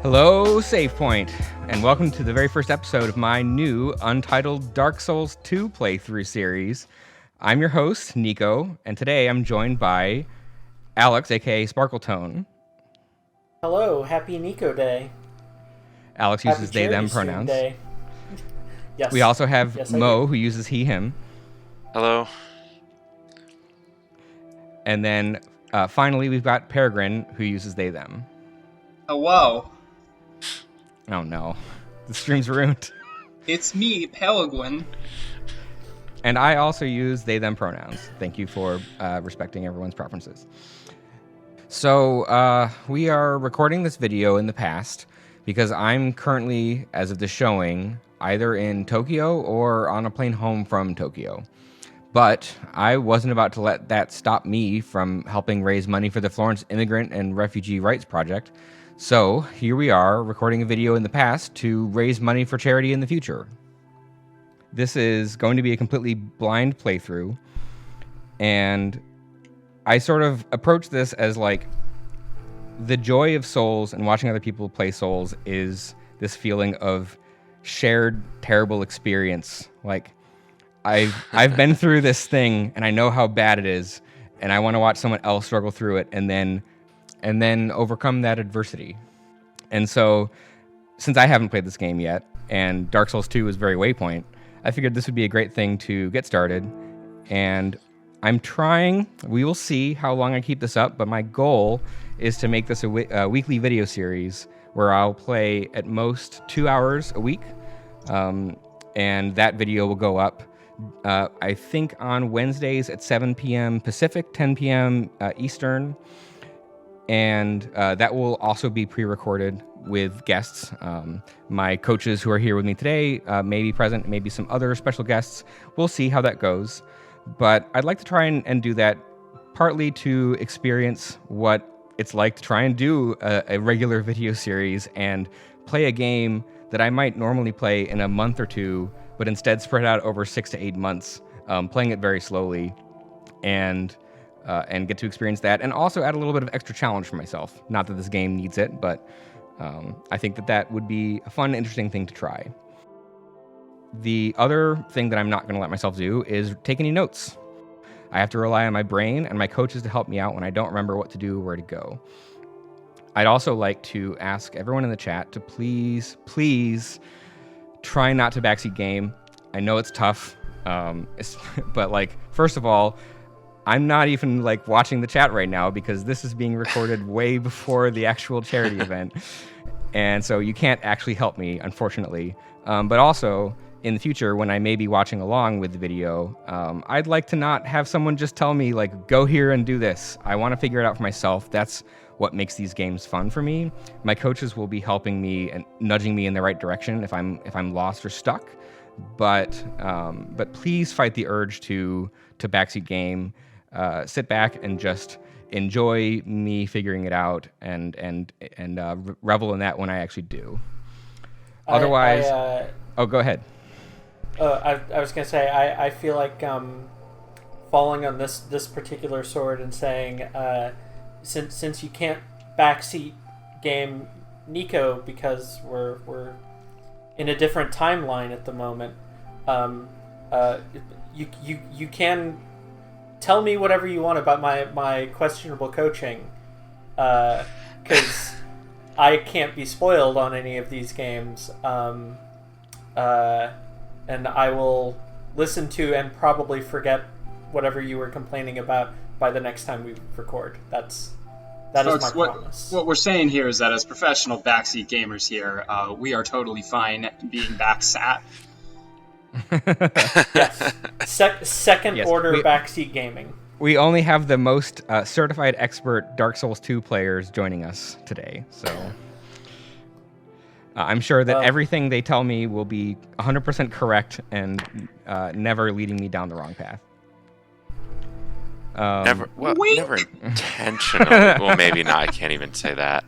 Hello, Save Point, and welcome to the very first episode of my new untitled Dark Souls 2 playthrough series. I'm your host, Niko, and today I'm joined by Alex, aka Sparkletone. Hello, happy Niko Day. Alex uses they, them pronouns. Day. Yes. We also have Mo, who uses he, him. Hello. And then finally, we've got Peregrine, who uses they, them. Hello. Oh no, the stream's ruined. It's me, Peregrine. And I also use they, them pronouns. Thank you for respecting everyone's preferences. So we are recording this video in the past because I'm currently, as of the showing, either in Tokyo or on a plane home from Tokyo. But I wasn't about to let that stop me from helping raise money for the Florence Immigrant and Refugee Rights Project. So here we are recording a video in the past to raise money for charity in the future. This is going to be a completely blind playthrough, and I sort of approach this as like the joy of Souls and watching other people play Souls is this feeling of shared terrible experience. Like I've been through this thing and I know how bad it is, and I want to watch someone else struggle through it and then overcome that adversity. And so, since I haven't played this game yet, and Dark Souls 2 is very waypoint, I figured this would be a great thing to get started. And I'm trying, we will see how long I keep this up, but my goal is to make this a weekly video series where I'll play at most 2 hours a week. And that video will go up, I think, on Wednesdays at 7 p.m. Pacific, 10 p.m. Eastern. And that will also be pre-recorded with guests. My coaches who are here with me today may be present, maybe some other special guests. We'll see how that goes. But I'd like to try and do that partly to experience what it's like to try and do a regular video series and play a game that I might normally play in a month or two, but instead spread out over 6 to 8 months, playing it very slowly and get to experience that, and also add a little bit of extra challenge for myself. Not that this game needs it, but I think that would be a fun, interesting thing to try. The other thing that I'm not going to let myself do is take any notes. I have to rely on my brain and my coaches to help me out when I don't remember what to do or where to go. I'd also like to ask everyone in the chat to please try not to backseat game. I know it's tough, but like, first of all, I'm not even like watching the chat right now because this is being recorded way before the actual charity event. And so you can't actually help me, unfortunately. But also, in the future, when I may be watching along with the video, I'd like to not have someone just tell me, like, go here and do this. I want to figure it out for myself. That's what makes these games fun for me. My coaches will be helping me and nudging me in the right direction if I'm lost or stuck. But please fight the urge to backseat game. Sit back and just enjoy me figuring it out and revel in that when I actually do. Otherwise, go ahead. I was gonna say I feel like falling on this particular sword and saying since you can't backseat game Niko because we're in a different timeline at the moment. You can tell me whatever you want about my questionable coaching, because I can't be spoiled on any of these games, and I will listen to and probably forget whatever you were complaining about by the next time we record. That is my promise. What we're saying here is that as professional backseat gamers here, we are totally fine being backsat. Yes. Second order backseat gaming. We only have the most certified expert Dark Souls 2 players joining us today, so I'm sure that everything they tell me will be 100% correct and never leading me down the wrong path. Never intentionally. Well, maybe not. I can't even say that.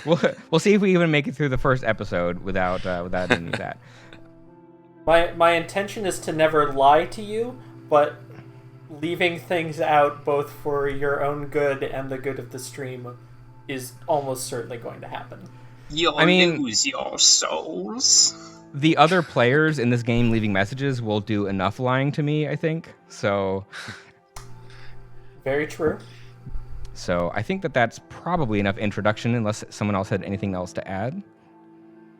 We'll see if we even make it through the first episode without any of that. My intention is to never lie to you, but leaving things out both for your own good and the good of the stream is almost certainly going to happen. You'll I mean- lose your souls. The other players in this game leaving messages will do enough lying to me, I think. So Very true. I think that's probably enough introduction, unless someone else had anything else to add.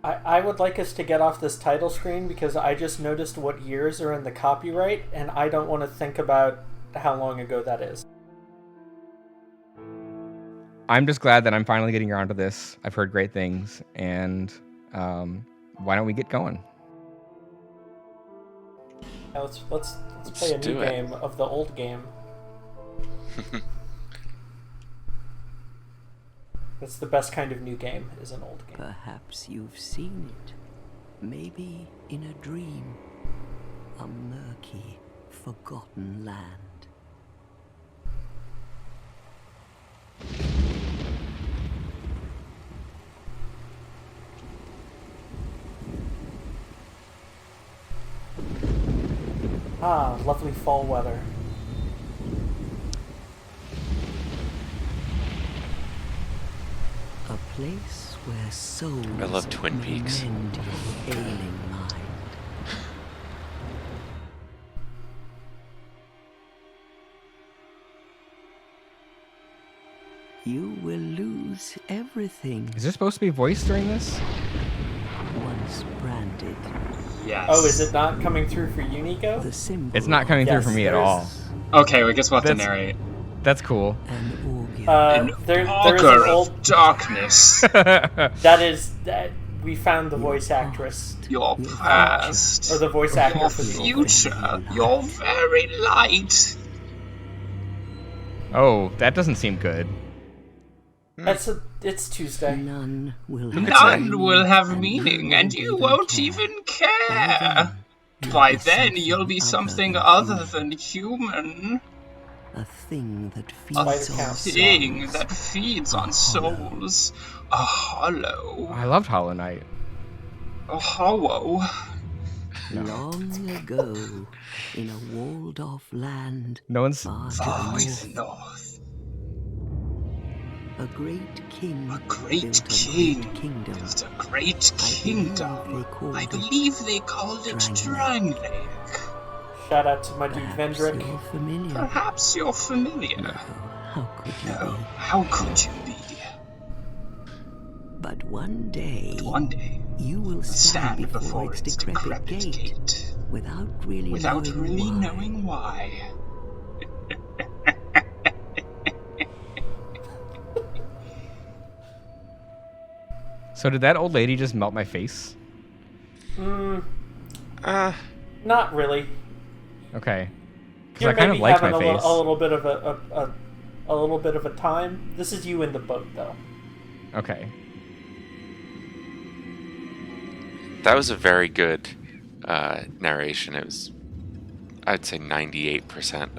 I would like us to get off this title screen because I just noticed what years are in the copyright, and I don't want to think about how long ago that is. I'm just glad that I'm finally getting around to this. I've heard great things, and why don't we get going? Now let's play a do new it. game of the old game. That's the best kind of new game, is an old game. Perhaps you've seen it. Maybe in a dream. A murky, forgotten land. Ah, lovely fall weather. A place where souls I love Twin may Peaks. mend your ailing mind. You will lose everything Is there supposed to be voice during this? once branded. Yes. Oh, is it not coming through for you, Niko? The symbol It's not coming through Yes, for me at there's- all. Okay, well, I guess we'll have to That's- narrate. That's cool. an augur. There is Augur an of old. darkness. That we found the voice actress, Your past. or the voice actor Your for the old game. future. Your very light. Oh, that doesn't seem good. It's Tuesday. None will None will have meaning, and you won't even care. By then, you'll be something other than human. A thing that By feeds the on count. Thing that feeds on souls. A hollow. I loved Hollow Knight. A hollow. long ago in a walled-off land No one's. far to Far the to the north. north. A great king A great built king a great kingdom. built a great kingdom. I I believe they called it Drang Drang. Shout out to my dude Perhaps Vendrick. you're familiar. Perhaps you're familiar. How could you No, be? how could you be? But one day, One day, you will stand before its decrepit gate without really knowing why. So did that old lady just melt my face? Not really. Okay. Because You're I kind of maybe like having my face. a little bit of a little bit of a time. This is you in the boat, though. Okay. That was a very good narration. It was, I'd say, 98%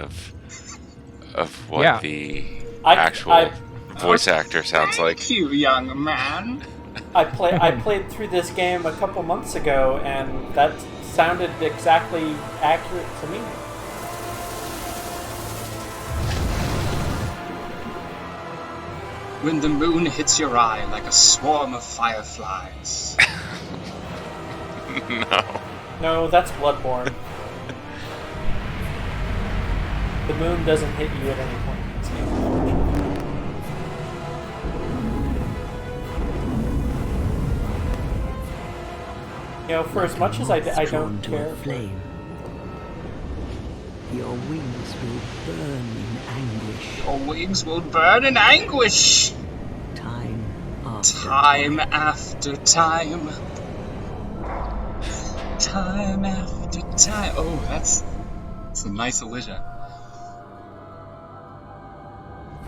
of what Yeah. the I- actual I- voice actor sounds like. Thank you, young man. I played through this game a couple months ago, and that sounded exactly accurate to me. When the moon hits your eye like a swarm of fireflies. No. No, that's Bloodborne. The moon doesn't hit you at any point in this game, unfortunately. You know, for as much as I Drawn don't to care. a flame. Your wings will burn in anguish. Your wings will burn in anguish. Time after Time after time. Time after time. Oh, that's a nice elision.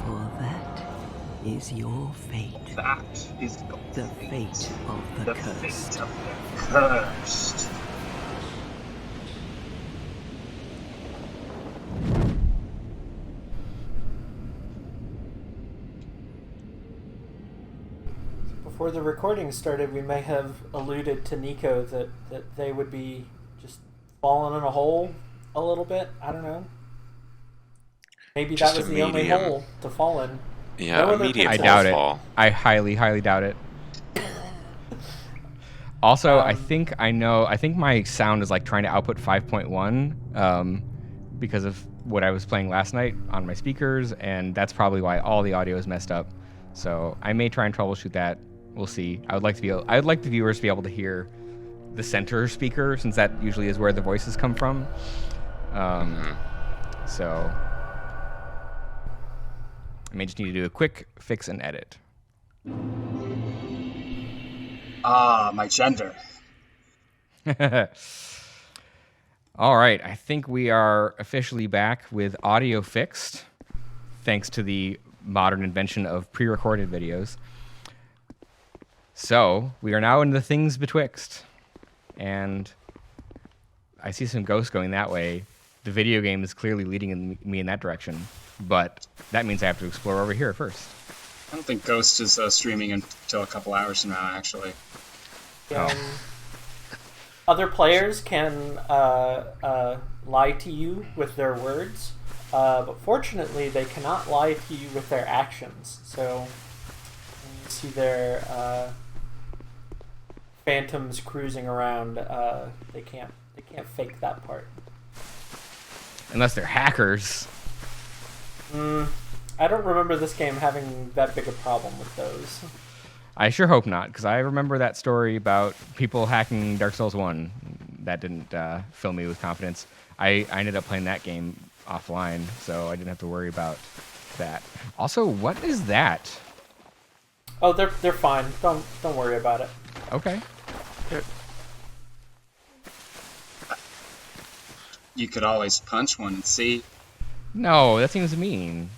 For that is your fate. That is The fate of the cursed. fate of the cursed. Before the recording started, we may have alluded to Niko that they would be just falling in a hole a little bit. I don't know. Maybe Just that was a the only medium. hole to fall in. Yeah, No a other medium I people. doubt it. fall. I highly, highly doubt it. Also, I think my sound is like trying to output 5.1 because of what I was playing last night on my speakers, and that's probably why all the audio is messed up. So I may try and troubleshoot that. We'll see. I would like the viewers to be able to hear the center speaker, since that usually is where the voices come from. So I may just need to do a quick fix and edit. My gender. All right, I think we are officially back with audio fixed, thanks to the modern invention of pre-recorded videos. So we are now in the things betwixt, and I see some ghosts going that way. The video game is clearly leading me in that direction, but that means I have to explore over here first. I don't think Ghost is streaming until a couple hours from now, actually. Other players can lie to you with their words, but fortunately they cannot lie to you with their actions. So when you see their phantoms cruising around, they can't fake that part. Unless they're hackers. I don't remember this game having that big a problem with those. I sure hope not, because I remember that story about people hacking Dark Souls 1. That didn't fill me with confidence. I ended up playing that game offline, so I didn't have to worry about that. Also, what is that? Oh, they're fine. Don't worry about it. Okay. You could always punch one and see. No, that seems mean.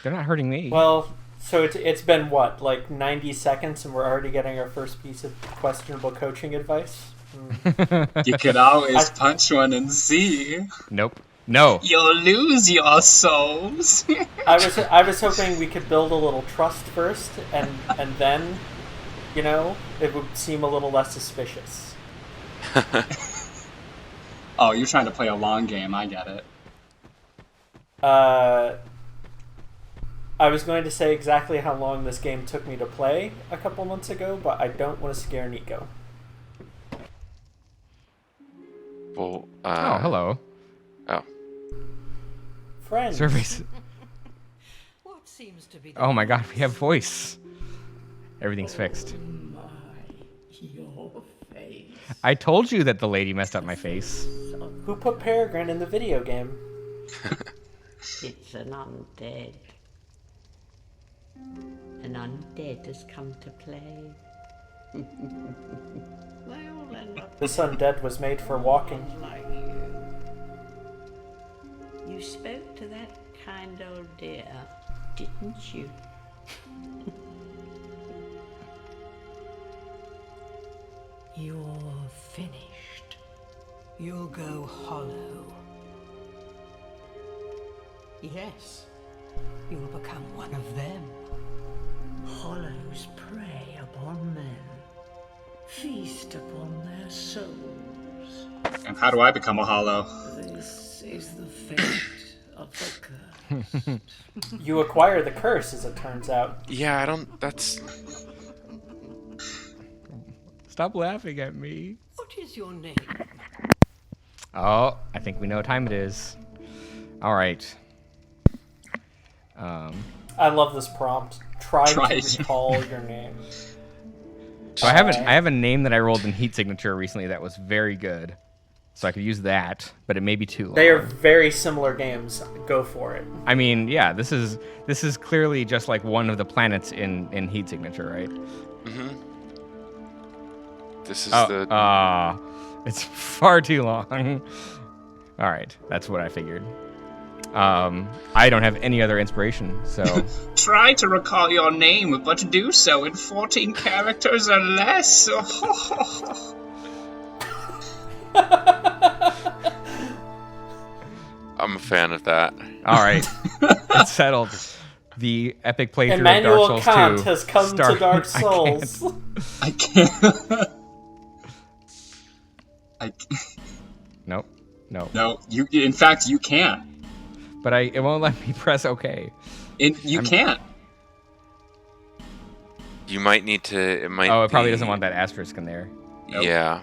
They're not hurting me. Well, so it's been what, like 90 seconds, and we're already getting our first piece of questionable coaching advice? You could always punch one and see. Nope. No. You'll lose your souls. I was hoping we could build a little trust first, and then, it would seem a little less suspicious. Oh, you're trying to play a long game. I get it. I was going to say exactly how long this game took me to play a couple months ago, but I don't want to scare Niko. Well, oh, hello. Oh. Friends. Surveys. What seems to be Oh my god, we have voice. Everything's fixed. your face? I told you that the lady messed up my face. Who put Peregrine in the video game? It's an undead. An undead has come to play. They all end up This undead was made for walking. like you. You spoke to that kind old dear, didn't you? You're finished. You'll go hollow. Yes, you'll become one of them. Hollows prey upon men, feast upon their souls. And how do I become a hollow? This is the fate of the cursed. You acquire the curse, as it turns out. Yeah, that's... Stop laughing at me. What is your name? Oh, I think we know what time it is. All right. I love this prompt. Try Try to it. recall your name. So I have a name that I rolled in Heat Signature recently that was very good. So I could use that, but it may be too long. They are very similar games. Go for it. I mean, yeah, this is clearly just like one of the planets in Heat Signature, right? Mm-hmm. This is It's far too long. All right, that's what I figured. I don't have any other inspiration, so... Try to recall your name, but do so in 14 characters or less. I'm a fan of that. All right, it's settled. The epic playthrough Immanuel of Dark Kant Souls 2 has come to Dark Souls. I can't. Nope. No, you. In fact, you can't. But it won't let me press OK. You can't. You might need to... It probably doesn't want that asterisk in there. Nope. Yeah.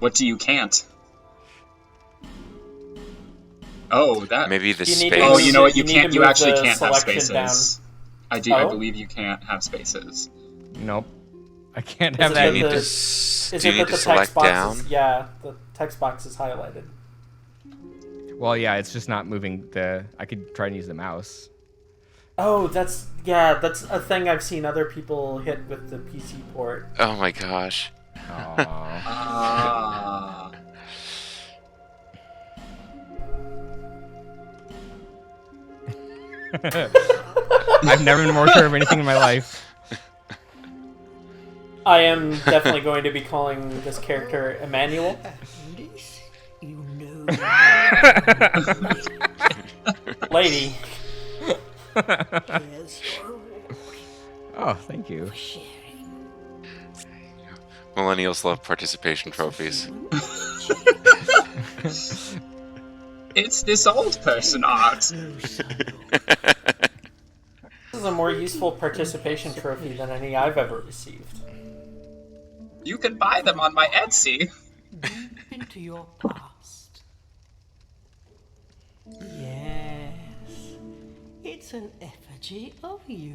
What do you can't? Oh, that. Maybe the You need space. to Oh, you know what? You You need can't. to You move actually the can't have selection down. spaces. I Oh? believe you can't have spaces. Nope. I can't Is have it that that need either. to the- s- Is do you it need that to the text select box down? is... Yeah, the text box is highlighted. Well, yeah, it's just not moving the... I could try and use the mouse. Oh, that's a thing I've seen other people hit with the PC port. Oh my gosh. Aww. Ah. I've never been more sure of anything in my life. I am definitely going to be calling this character Emmanuel. This, you know. Lady. Here's your reward Oh, thank you. for sharing. Millennials love participation trophies. It's this old person art. No son. This is a more useful participation trophy than any I've ever received. You can buy them on my Etsy. Deep into your past. Yes. It's an effigy of you.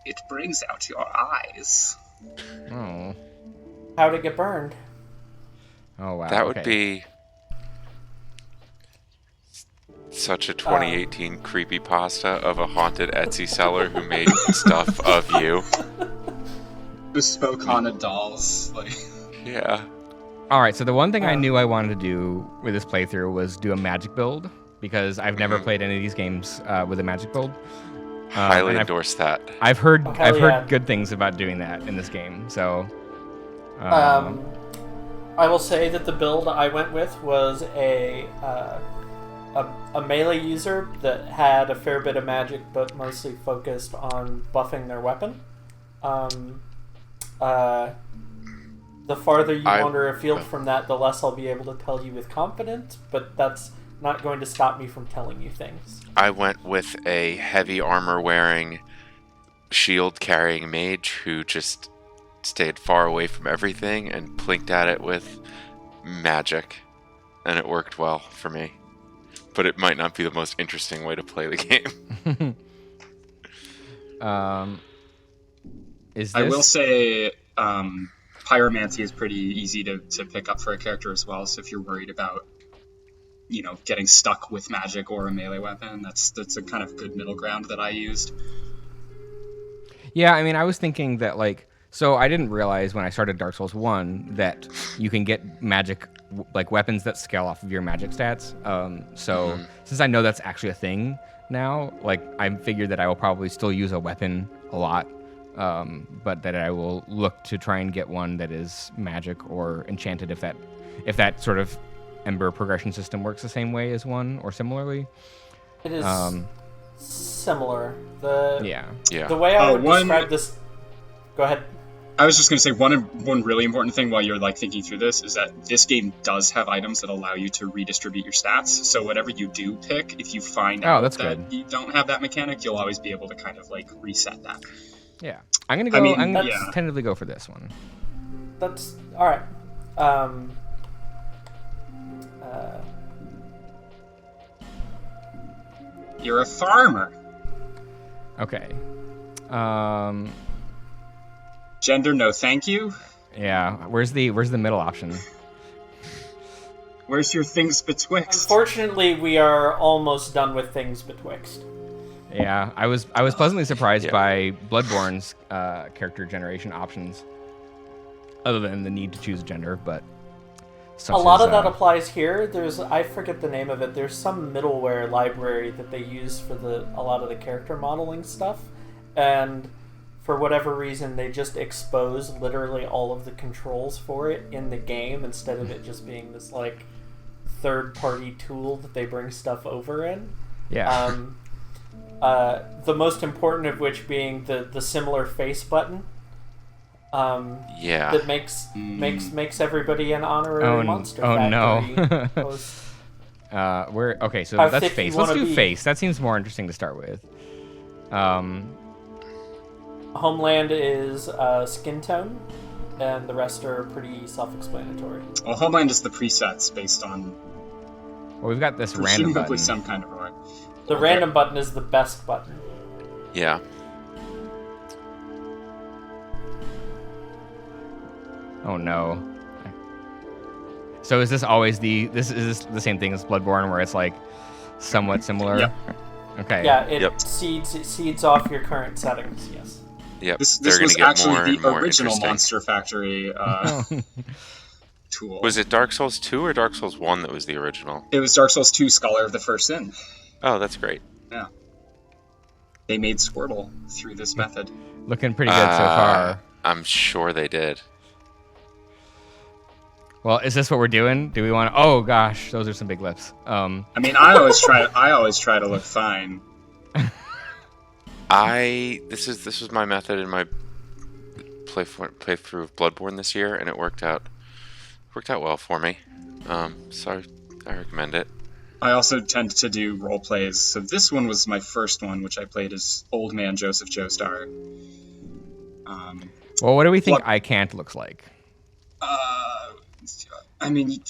It brings out your eyes. Oh. How'd it get burned? Oh, wow. That would okay. be such a 2018 creepypasta of a haunted Etsy seller who made stuff of you. Bespoke haunted dolls. Like. Yeah. Alright, so the one thing I knew I wanted to do with this playthrough was do a magic build, because I've never played any of these games with a magic build. Highly and endorse that. I've heard hell I've yeah. heard good things about doing that in this game, so... I will say that the build I went with was a melee user that had a fair bit of magic, but mostly focused on buffing their weapon. The farther you wander afield from that, the less I'll be able to tell you with confidence, but that's not going to stop me from telling you things. I went with a heavy armor wearing, shield carrying mage who just stayed far away from everything and plinked at it with magic, and it worked well for me. But it might not be the most interesting way to play the game. Is this... I will say, pyromancy is pretty easy to pick up for a character as well. So if you're worried about, getting stuck with magic or a melee weapon, that's a kind of good middle ground that I used. Yeah, I mean, I was thinking that, like... So I didn't realize when I started Dark Souls 1 that you can get magic, like weapons that scale off of your magic stats. So since I know that's actually a thing now, like I figured that I will probably still use a weapon a lot, but that I will look to try and get one that is magic or enchanted if that sort of Ember progression system works the same way as one or similarly. It is similar. The Yeah. way I would describe this... Go ahead. I was just going to say one really important thing while you're thinking through this is that this game does have items that allow you to redistribute your stats. So whatever you do pick, if you find out that's that good. you don't have that mechanic, you'll always be able to kind of reset that. Yeah, I'm gonna go. I'm gonna tentatively go for this one. That's all right. You're a farmer. Okay. Gender, no thank you. Yeah. Where's the middle option? Where's your things betwixt? Unfortunately, we are almost done with things betwixt. Yeah, I was pleasantly surprised by Bloodborne's character generation options, other than the need to choose gender, but a lot of that applies here. I forget the name of it. There's some middleware library that they use for a lot of the character modeling stuff, and for whatever reason, they just expose literally all of the controls for it in the game instead of it just being this third-party tool that they bring stuff over in. Yeah. The most important of which being the similar face button. That makes everybody an honorary monster. Oh factory no. Okay, so How that's thick face. you Let's wanna do be. face. That seems more interesting to start with. Homeland is skin tone, and the rest are pretty self-explanatory. Well, Homeland is the presets based on Well, we've got this random presumably button. some kind of order. The random button is the best button. Yeah. Oh no. So is this always this the same thing as Bloodborne, where it's like somewhat similar? Yep. Okay. Yeah, it Yep. seeds off your current settings. Yes. Yep. This They're gonna was get actually more and the more original interesting. Monster Factory tool. Was it Dark Souls 2 or Dark Souls 1 that was the original? It was Dark Souls 2 Scholar of the First Sin. Oh, that's great. Yeah. They made Squirtle through this method. Looking pretty good so far. I'm sure they did. Well, is this what we're doing? Do we want to... Oh gosh, those are some big lips. I mean, I always try to look fine. This was my method in my playthrough of Bloodborne this year, and it worked out well for me. So I recommend it. I also tend to do role plays. So this one was my first one, which I played as Old Man Joseph Joestar. Well, what do we think I Can't looks like? I mean,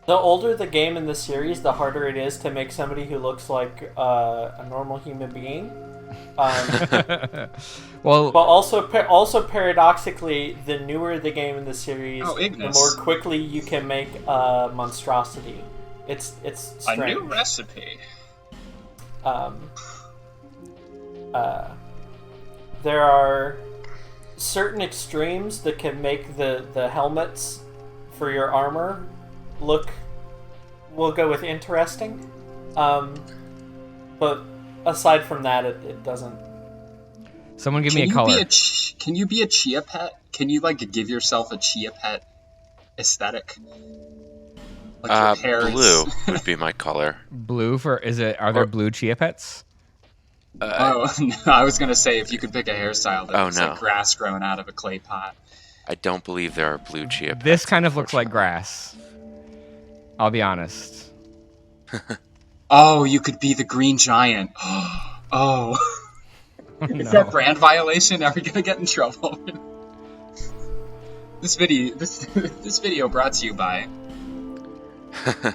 The older the game in the series, the harder it is to make somebody who looks like a normal human being. Well, But also paradoxically, the newer the game in the series, the Ignis. more quickly you can make a monstrosity. It's a strange. new recipe. There are certain extremes that can make the helmets for your armor look, we'll go with interesting. But aside from that, it doesn't. someone give me a color. Can you be a chia pet? Can you give yourself a chia pet aesthetic? Like your hair is- Blue would be my color. Blue for... Are there blue chia pets? Oh no, I was gonna say if you could pick a hairstyle that looks no. like grass growing out of a clay pot. I don't believe there are blue chia pets. This kind of looks like grass. I'll be honest. Oh, you could be the Green Giant. Oh. Is that brand violation? Are we gonna get in trouble? This video brought to you by. All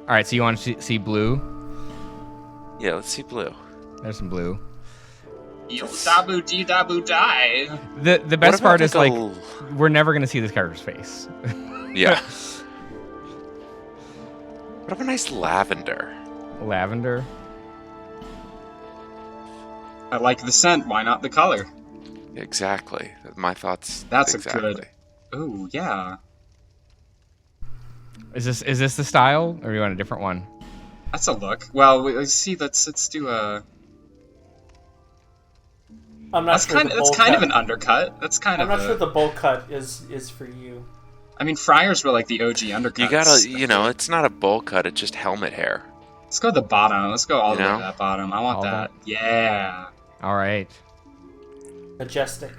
right, so you want to see blue? Yeah, let's see blue. There's some blue. Yo dabu dee dabu die. The best part is like we're never gonna see this character's face. Yeah. What about a nice lavender? Lavender. I like the scent. Why not the color? Exactly. My thoughts. That's exactly. a good. Oh yeah. Is this the style, or do you want a different one? That's a look. Well, let's see. Let's do a. I'm not That's sure. kind of an undercut. That's kind I'm of. not sure the bowl cut is for you. I mean, Friars were like the OG undercuts. You gotta, it's not a bowl cut. It's just helmet hair. Let's go to the bottom. Let's go all the way know? to that bottom. I want All that. Yeah. All right. Majestic.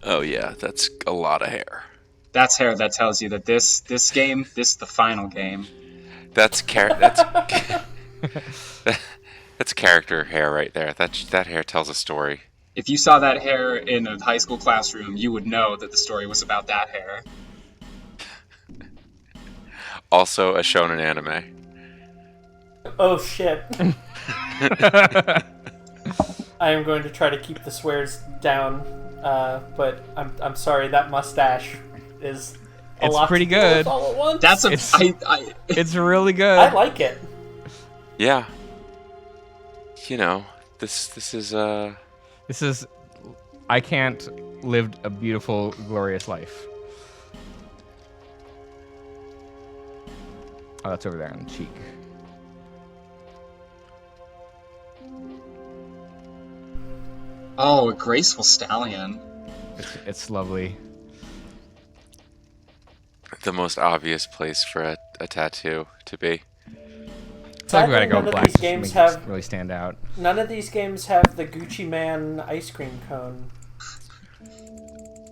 Oh yeah, that's a lot of hair. That's hair that tells you that this is the final game. That's that's character hair right there. That hair tells a story. If you saw that hair in a high school classroom, you would know that the story was about that hair. Also a shonen anime. Oh shit. I am going to try to keep the swears down, but I'm sorry, that mustache is a It's lot pretty to deal with good. all at once. That's a It's- I It's really good. I like it. Yeah. This is This is... I Can't lived a beautiful, glorious life. Oh, that's over there on the cheek. Oh, a graceful stallion. It's lovely. the most obvious place for a tattoo to be. It's like we gotta Sadly, go none of black these just to games make it have- really stand out. None of these games have the Gucci Man ice cream cone.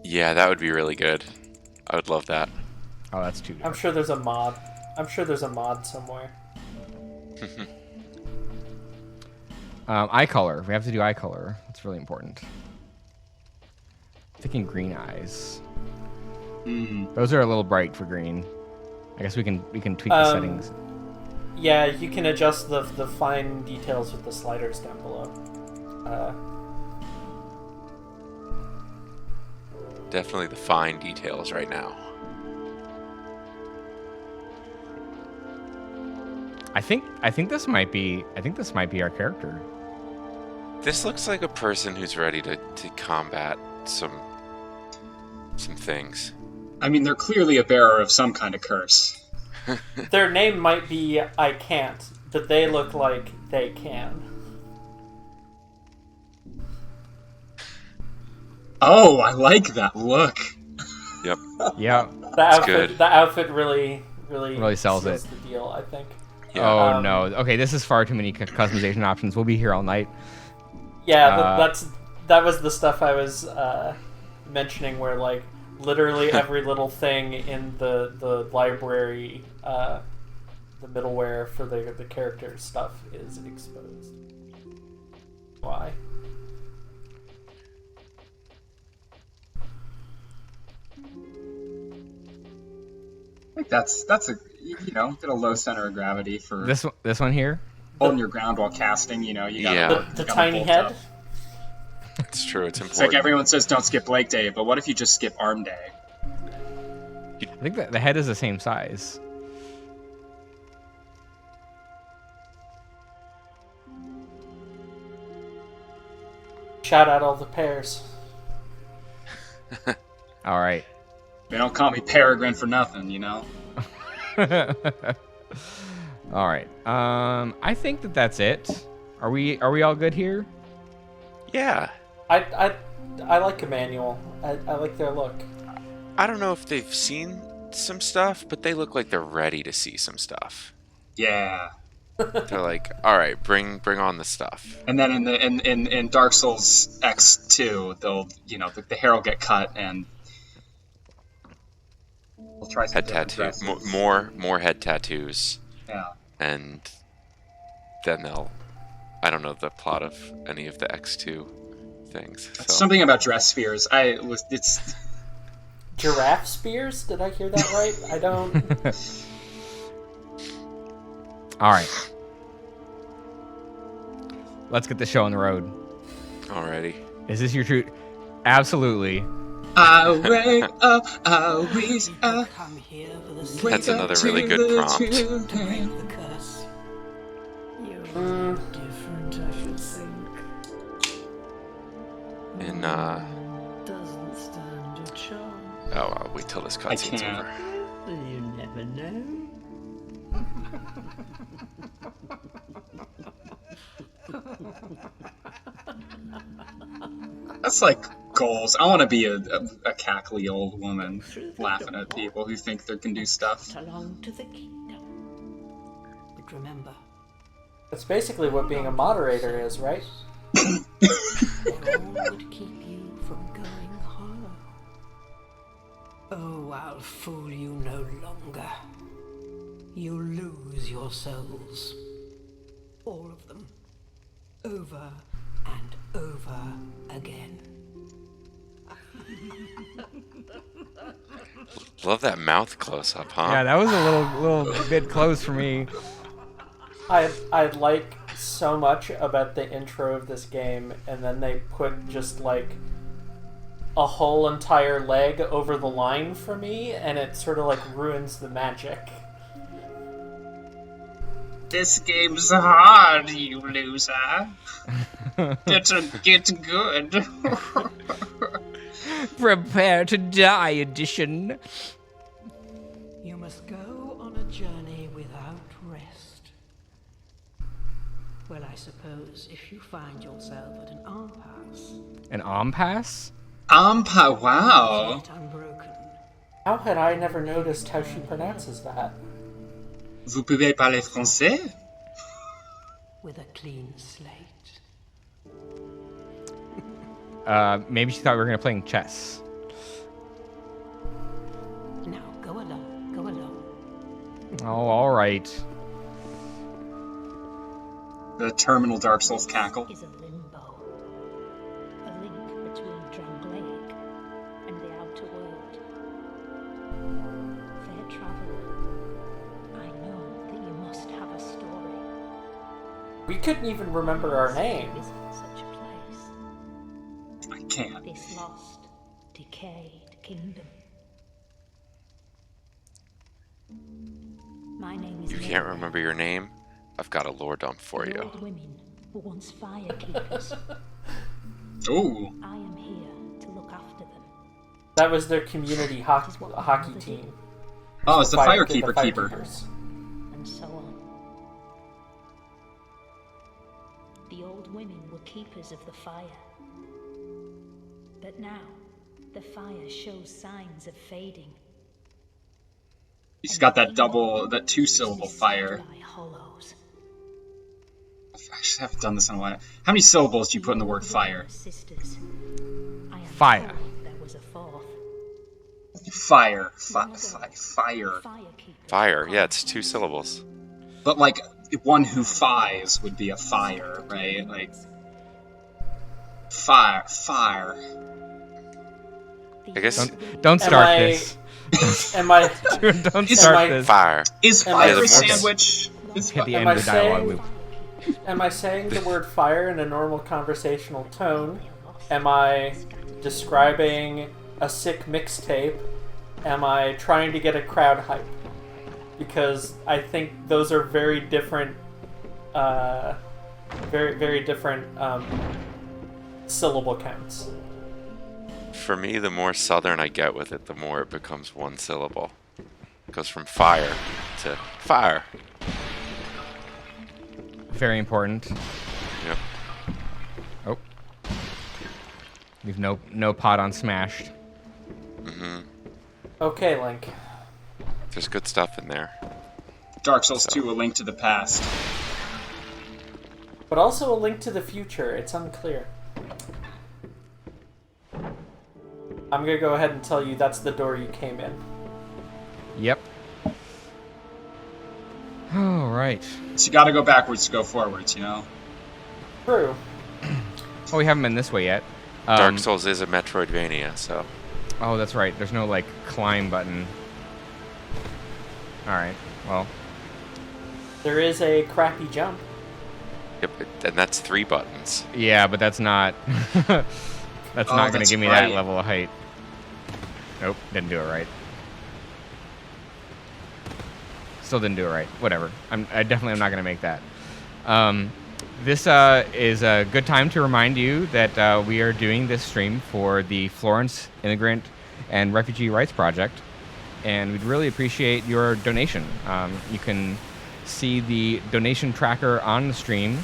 Yeah, that would be really good. I would love that. Oh, that's too I'm dark. sure there's a mod. I'm sure there's a mod somewhere. Eye color. We have to do eye color. That's really important. Thinking green eyes. Those are a little bright for green. I guess we can tweak the settings. Yeah, you can adjust the fine details with the sliders down below. Definitely the fine details right now. I think this might be our character. This looks like a person who's ready to combat some things. I mean, they're clearly a bearer of some kind of curse. Their name might be I Can't, but they look like they can. Oh, I like that look. Yep. Yeah. The outfit really sells it. the deal, I think. Yeah. Oh no. Okay, this is far too many customization options. We'll be here all night. Yeah, that was the stuff I was mentioning, where like literally every little thing in the library, the middleware for the character stuff is exposed. Why? I think that's a get a low center of gravity for This one here. holding your ground while casting. You got the tiny head. It's true. It's It's important. like everyone says don't skip leg day, but what if you just skip arm day? I think that the head is the same size. Shout out all the pairs. All right. They don't call me Peregrine for nothing, you know. All right. I think that's it. Are we all good here? Yeah. I like Emmanuel. I like their look. I don't know if they've seen some stuff, but they look like they're ready to see some stuff. Yeah. They're like, all right, bring on the stuff. And then in Dark Souls X2, they'll the hair will get cut and we'll try some Head different tattoo, dresses. more head tattoos, Yeah. and then I don't know the plot of any of the X2 things. So. Something about dress spheres. It's Giraffe spears? Did I hear that right? I don't. All right. Let's get the show on the road. Alrighty. Is this your true? Absolutely. Come here for the sake That's another really good prompt. to break the curse. You're different, I should think. In Doesn't stand a chance. oh, I'll wait till this cutscene's can't. over. Well, you never know. That's like goals. I want to be a cackly old woman laughing at people who think they can do stuff. Along to the kingdom. But remember, That's basically what being a moderator is, right? all would keep you from going hollow. Oh, I'll fool you no longer. You'll lose your souls. All of them. Over and over again. Love that mouth close up, huh? Yeah, that was a little bit close for me. I like so much about the intro of this game, and then they put just like a whole entire leg over the line for me, and it sort of like ruins the magic. This game's hard, you loser. Get good. Prepare to die edition. You must go on a journey without rest. Well, I suppose if you find yourself at an impasse, An pass? Wow. yet unbroken, How had I never noticed how she pronounces that? Vous pouvez parler français? with a clean slate. Maybe she thought we were gonna playing chess. Now, go along, go along. Oh, all right. The terminal Dark Souls cackle. Is a limbo. A link between Drangleic and the outer world. Fair traveler, I know that you must have a story. We couldn't even remember our name. There isn't such a place. I can't. This lost, decayed kingdom. My name is You can't remember your name? I've got a lore dump for The you. old women were once fire keepers. Ooh. I am here to look after them. That was their community hockey team. Oh, it's the Fire- Firekeeper the Keeper. Firekeepers. And so on. The old women were keepers of the fire. But now, the fire shows signs of fading. He's got that two-syllable fire. By hollows. I actually haven't done this in a while. How many syllables do you put in the word fire? Sisters. I am Fire. told there was a fourth. Fire. Fire. Firekeeper. Fire, yeah, it's 2 syllables. But, like, one who fies would be a fire, right? Like, fire. I guess Don't start I- this. Am I Dude, don't Is start my- this. fire. Is Am I fire the a more- sandwich? Is Hit the Am end I of the dialogue saying- loop. am I saying the word fire in a normal conversational tone? Am I describing a sick mixtape? Am I trying to get a crowd hype? Because I think those are very different, very different syllable counts. For me, the more southern I get with it, the more it becomes 1 syllable. It goes from fire to fire. Very important. Yep. Oh. We've no pot on smashed. Okay, Link. There's good stuff in there. Dark Souls 2, A Link to the Past. But also a link to the future. It's unclear. I'm gonna go ahead and tell you that's the door you came in. Yep. All right. So you gotta go backwards to go forwards, you know? True. Oh, we haven't been this way yet. Dark Souls is a Metroidvania, so Oh, that's right. There's no, like, climb button. Alright, well. There is a crappy jump. yep, and that's 3 buttons. Yeah, but that's not... that's Oh, not going that's to give me right. that level of height. Nope, didn't do it right. Still didn't do it right. Whatever. I definitely am not going to make that. This is a good time to remind you that we are doing this stream for the Florence Immigrant and Refugee Rights Project, and we'd really appreciate your donation. You can see the donation tracker on the stream,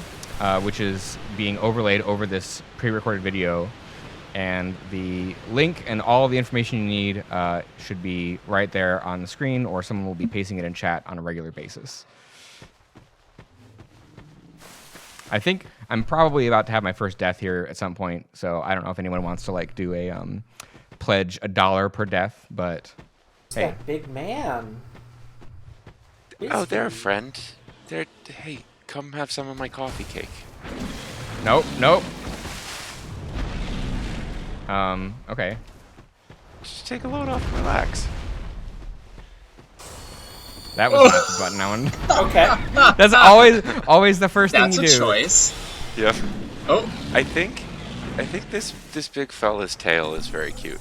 which is being overlaid over this pre-recorded video, and the link and all of the information you need should be right there on the screen, or someone will be pasting it in chat on a regular basis. I think I'm probably about to have my first death here at some point, so I don't know if anyone wants to like do a pledge $1 per death, but It's hey, that big man. Oh, they're a friend. Hey, come have some of my coffee cake. nope. Okay. Just take a load off and relax. That was not the button I wanted. Okay. That's always the first That's thing a you do. choice. Yep. Oh, I think this big fella's tail is very cute.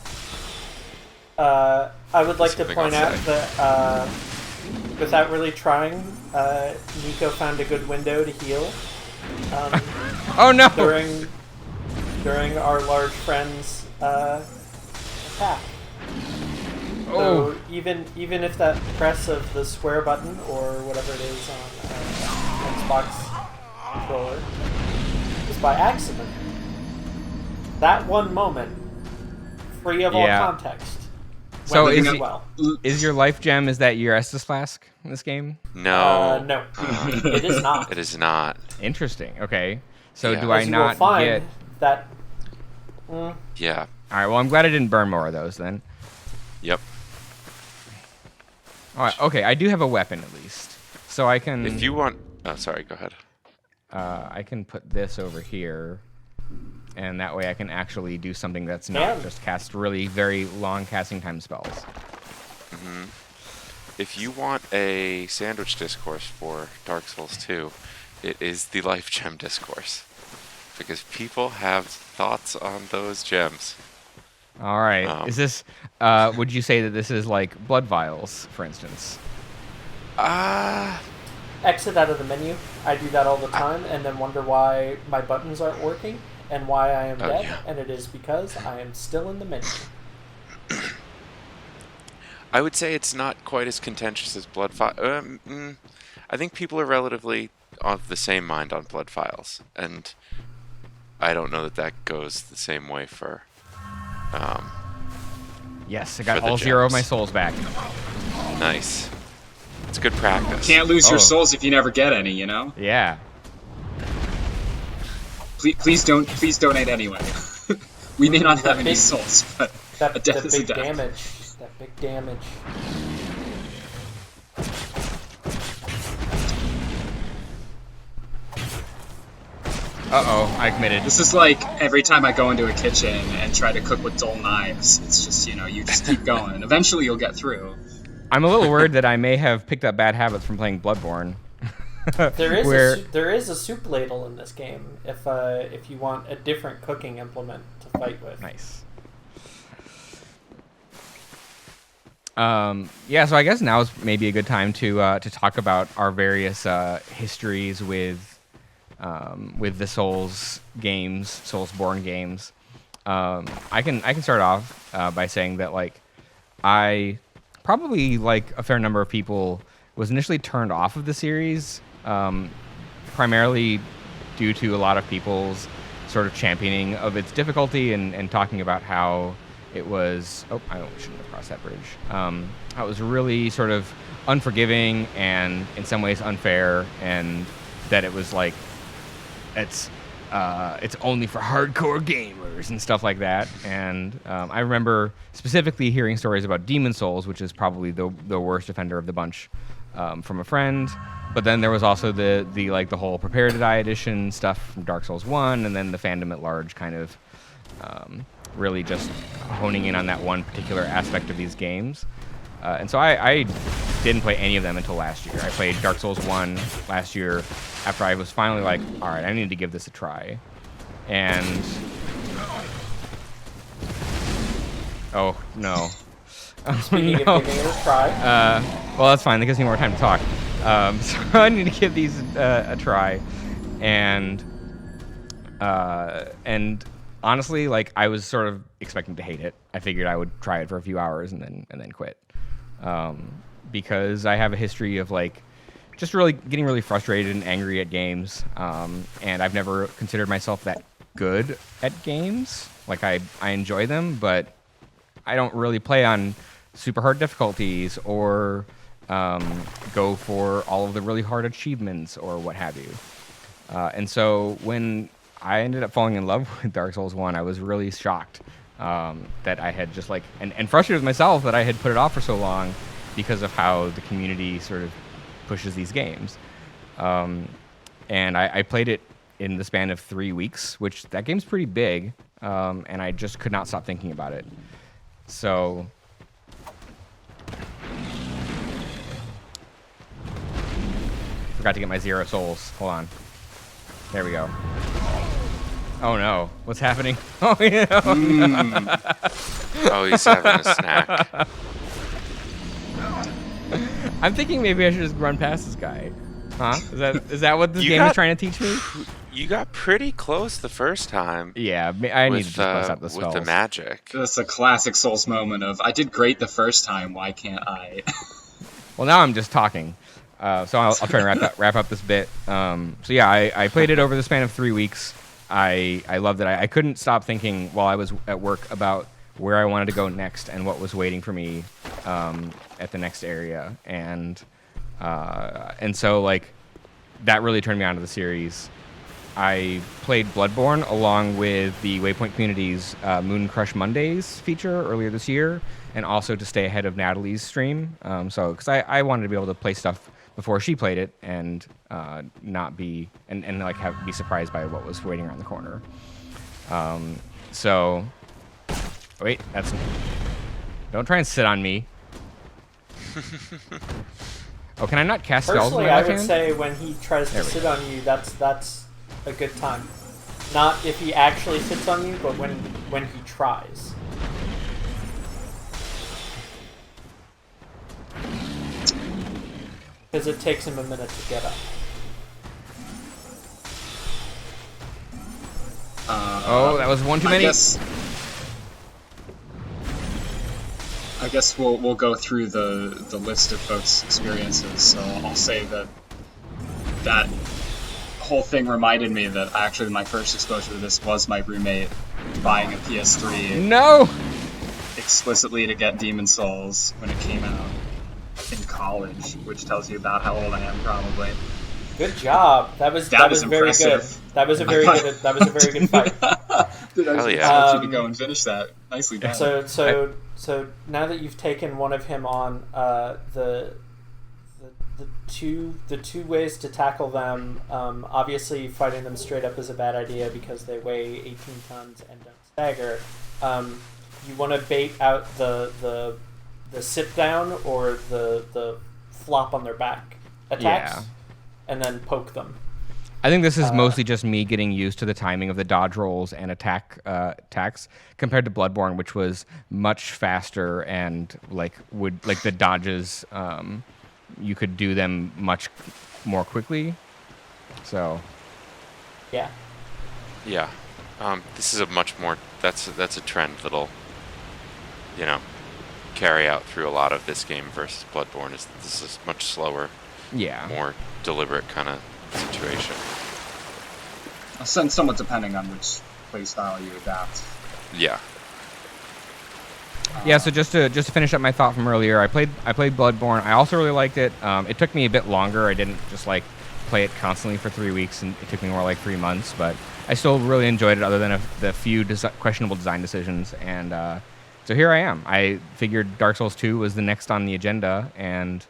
I would like to Something point I'll out say. that without really trying, Niko found a good window to heal Oh no! during our large friend's attack. Oh, So even if that press of the square button or whatever it is on Xbox controller is by accident, that one moment, free of Yeah. all context, So went is really he- well. is your life gem? Is that your Estus flask in this game? No. No, it is not. It is not. Interesting. Okay. So Yeah. do I As you will not find get? that. Yeah. All right. Well, I'm glad I didn't burn more of those then. Yep. All right. Okay. I do have a weapon at least, so I can. If you want... Oh, sorry, go ahead. I can put this over here, and that way I can actually do something that's not just cast really very long casting time spells. If you want a sandwich discourse for Dark Souls 2, it is the Life Gem discourse. Because people have thoughts on those gems. All right. Is this, would you say that this is like blood vials, for instance? Exit out of the menu. I do that all the time and then wonder why my buttons aren't working and why I am dead. Yeah. And it is because I am still in the menu. I would say it's not quite as contentious as blood files. I think people are relatively of the same mind on blood files, and I don't know that goes the same way for. Yes, I got for the all 0 of my gems. souls back. Nice. It's good practice. Can't lose your souls if you never get any, you know? Yeah. Please donate anyway. We may not have any big- souls, but That a death is a big death. damage. That big damage. Uh-oh, I committed. This is like every time I go into a kitchen and try to cook with dull knives. It's just, you just keep going. Eventually you'll get through. I'm a little worried that I may have picked up bad habits from playing Bloodborne. There is a soup ladle in this game if you want a different cooking implement to fight with. Nice. Yeah, so I guess now is maybe a good time to talk about our various histories with the Souls games, Soulsborne games. I can start off by saying that like I probably like a fair number of people was initially turned off of the series, primarily due to a lot of people's sort of championing of its difficulty and talking about how it was, I shouldn't have crossed that bridge. How it was really sort of unforgiving and in some ways unfair, and that it was like, it's only for hardcore gamers and stuff like that. And I remember specifically hearing stories about Demon Souls, which is probably the worst offender of the bunch, from a friend. But then there was also the whole Prepare to Die edition stuff from Dark Souls 1, and then the fandom at large kind of really just honing in on that one particular aspect of these games. And so I didn't play any of them until last year. I played Dark Souls 1 last year after I was finally like, all right, I need to give this a try. And... oh, no. Speaking of giving it a try. Well, that's fine. That gives me more time to talk. So I need to give these a try. And honestly, like, I was sort of expecting to hate it. I figured I would try it for a few hours and then quit. Because I have a history of like just really getting really frustrated and angry at games, and I've never considered myself that good at games. Like I enjoy them, but I don't really play on super hard difficulties or go for all of the really hard achievements or what have you. And so when I ended up falling in love with Dark Souls 1, I was really shocked that I had just like, and frustrated with myself that I had put it off for so long because of how the community sort of pushes these games. And I played it in the span of 3 weeks, which that game's pretty big, and I just could not stop thinking about it. So... forgot to get my 0 souls. Hold on. There we go. Oh no, what's happening? Oh yeah. Oh, no. Oh, he's having a snack. I'm thinking maybe I should just run past this guy. Huh? Is that what this game is trying to teach me? You got pretty close the first time. Yeah, I need to just bust out the spells. With the magic. That's a classic Souls moment of, I did great the first time, why can't I? Well, now I'm just talking. So I'll try and wrap up this bit. So yeah, I played it over the span of 3 weeks. I loved it. I couldn't stop thinking while I was at work about where I wanted to go next and what was waiting for me at the next area. And so like that really turned me on to the series. I played Bloodborne along with the Waypoint Community's Moon Crush Mondays feature earlier this year, and also to stay ahead of Natalie's stream. Because I wanted to be able to play stuff before she played it and not be and like be surprised by what was waiting around the corner. So wait, don't try and sit on me. Oh, can I not cast spells with Personally, my I left would hand? say when he tries to sit on you, that's a good time. Not if he actually sits on you, but when he tries. Because it takes him a minute to get up. Oh, that was one too many. I guess we'll go through the list of folks' experiences. So I'll say that whole thing reminded me that actually my first exposure to this was my roommate buying a PS3 No! explicitly to get Demon Souls when it came out in college, which tells you about how old I am probably. Good job. That was very impressive. good. That was a very good fight. Dude, I Hell just yeah. want you to go and finish that. Nicely done. So now that you've taken one of him on, the two ways to tackle them, obviously fighting them straight up is a bad idea because they weigh 18 tons and don't stagger. You want to bait out the sit down or the flop on their back attacks, and then poke them. I think this is mostly just me getting used to the timing of the dodge rolls and attacks compared to Bloodborne, which was much faster and the dodges. You could do them much more quickly. So. Yeah. Yeah. This is a much more. That's a trend that'll, carry out through a lot of this game versus Bloodborne. This is much slower. Yeah. More deliberate kind of situation. Somewhat depending on which playstyle you adapt. Yeah. Yeah, so just to finish up my thought from earlier, I played Bloodborne. I also really liked it. It took me a bit longer. I didn't just play it constantly for 3 weeks, and it took me more like 3 months. But I still really enjoyed it, other than the few questionable design decisions. And so here I am. I figured Dark Souls 2 was the next on the agenda, and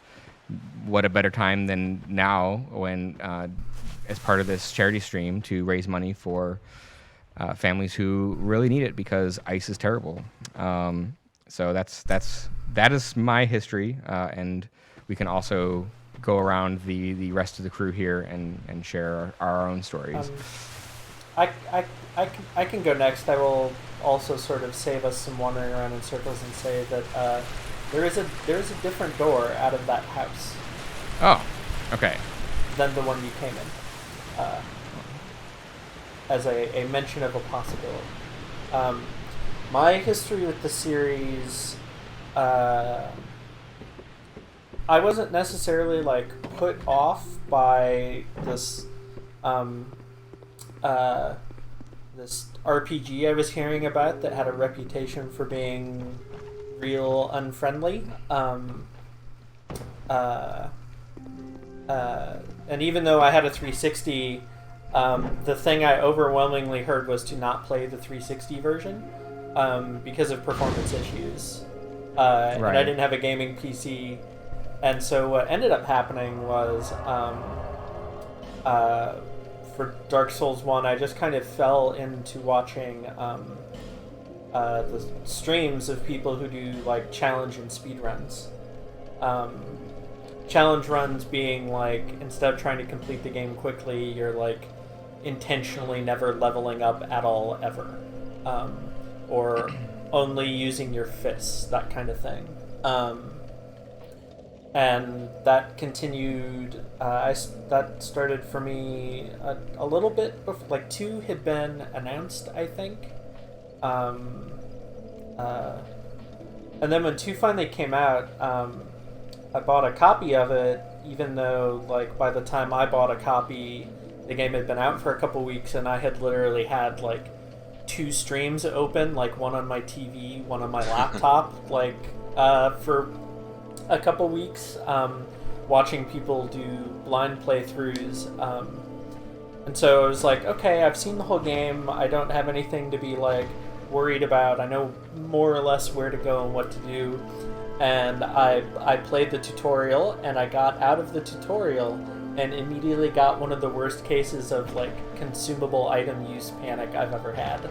what a better time than now when, as part of this charity stream, to raise money for families who really need it because ice is terrible. So that is my history, and we can also go around the rest of the crew here and share our own stories. I can go next. I will also sort of save us some wandering around in circles and say that there is a different door out of that house. Oh, okay. Than the one you came in. As a mention of a possibility. My history with the series, I wasn't necessarily put off by this this RPG I was hearing about that had a reputation for being real unfriendly. And even though I had a 360, the thing I overwhelmingly heard was to not play the 360 version because of performance issues. Right. And I didn't have a gaming PC. And so what ended up happening was for Dark Souls 1, I just kind of fell into watching the streams of people who do challenge and speed runs. Challenge runs being instead of trying to complete the game quickly, you're intentionally never leveling up at all ever, or only using your fists, that kind of thing. And that continued. That started for me a little bit before. 2 had been announced, I think. And then when 2 finally came out, I bought a copy of it, even though by the time I bought a copy, the game had been out for a couple weeks, and I had literally had 2 streams open, one on my TV, one on my laptop, for a couple weeks, watching people do blind playthroughs. And so I was okay, I've seen the whole game. I don't have anything to be worried about. I know more or less where to go and what to do. and I played the tutorial, and I got out of the tutorial and immediately got one of the worst cases of like consumable item use panic I've ever had.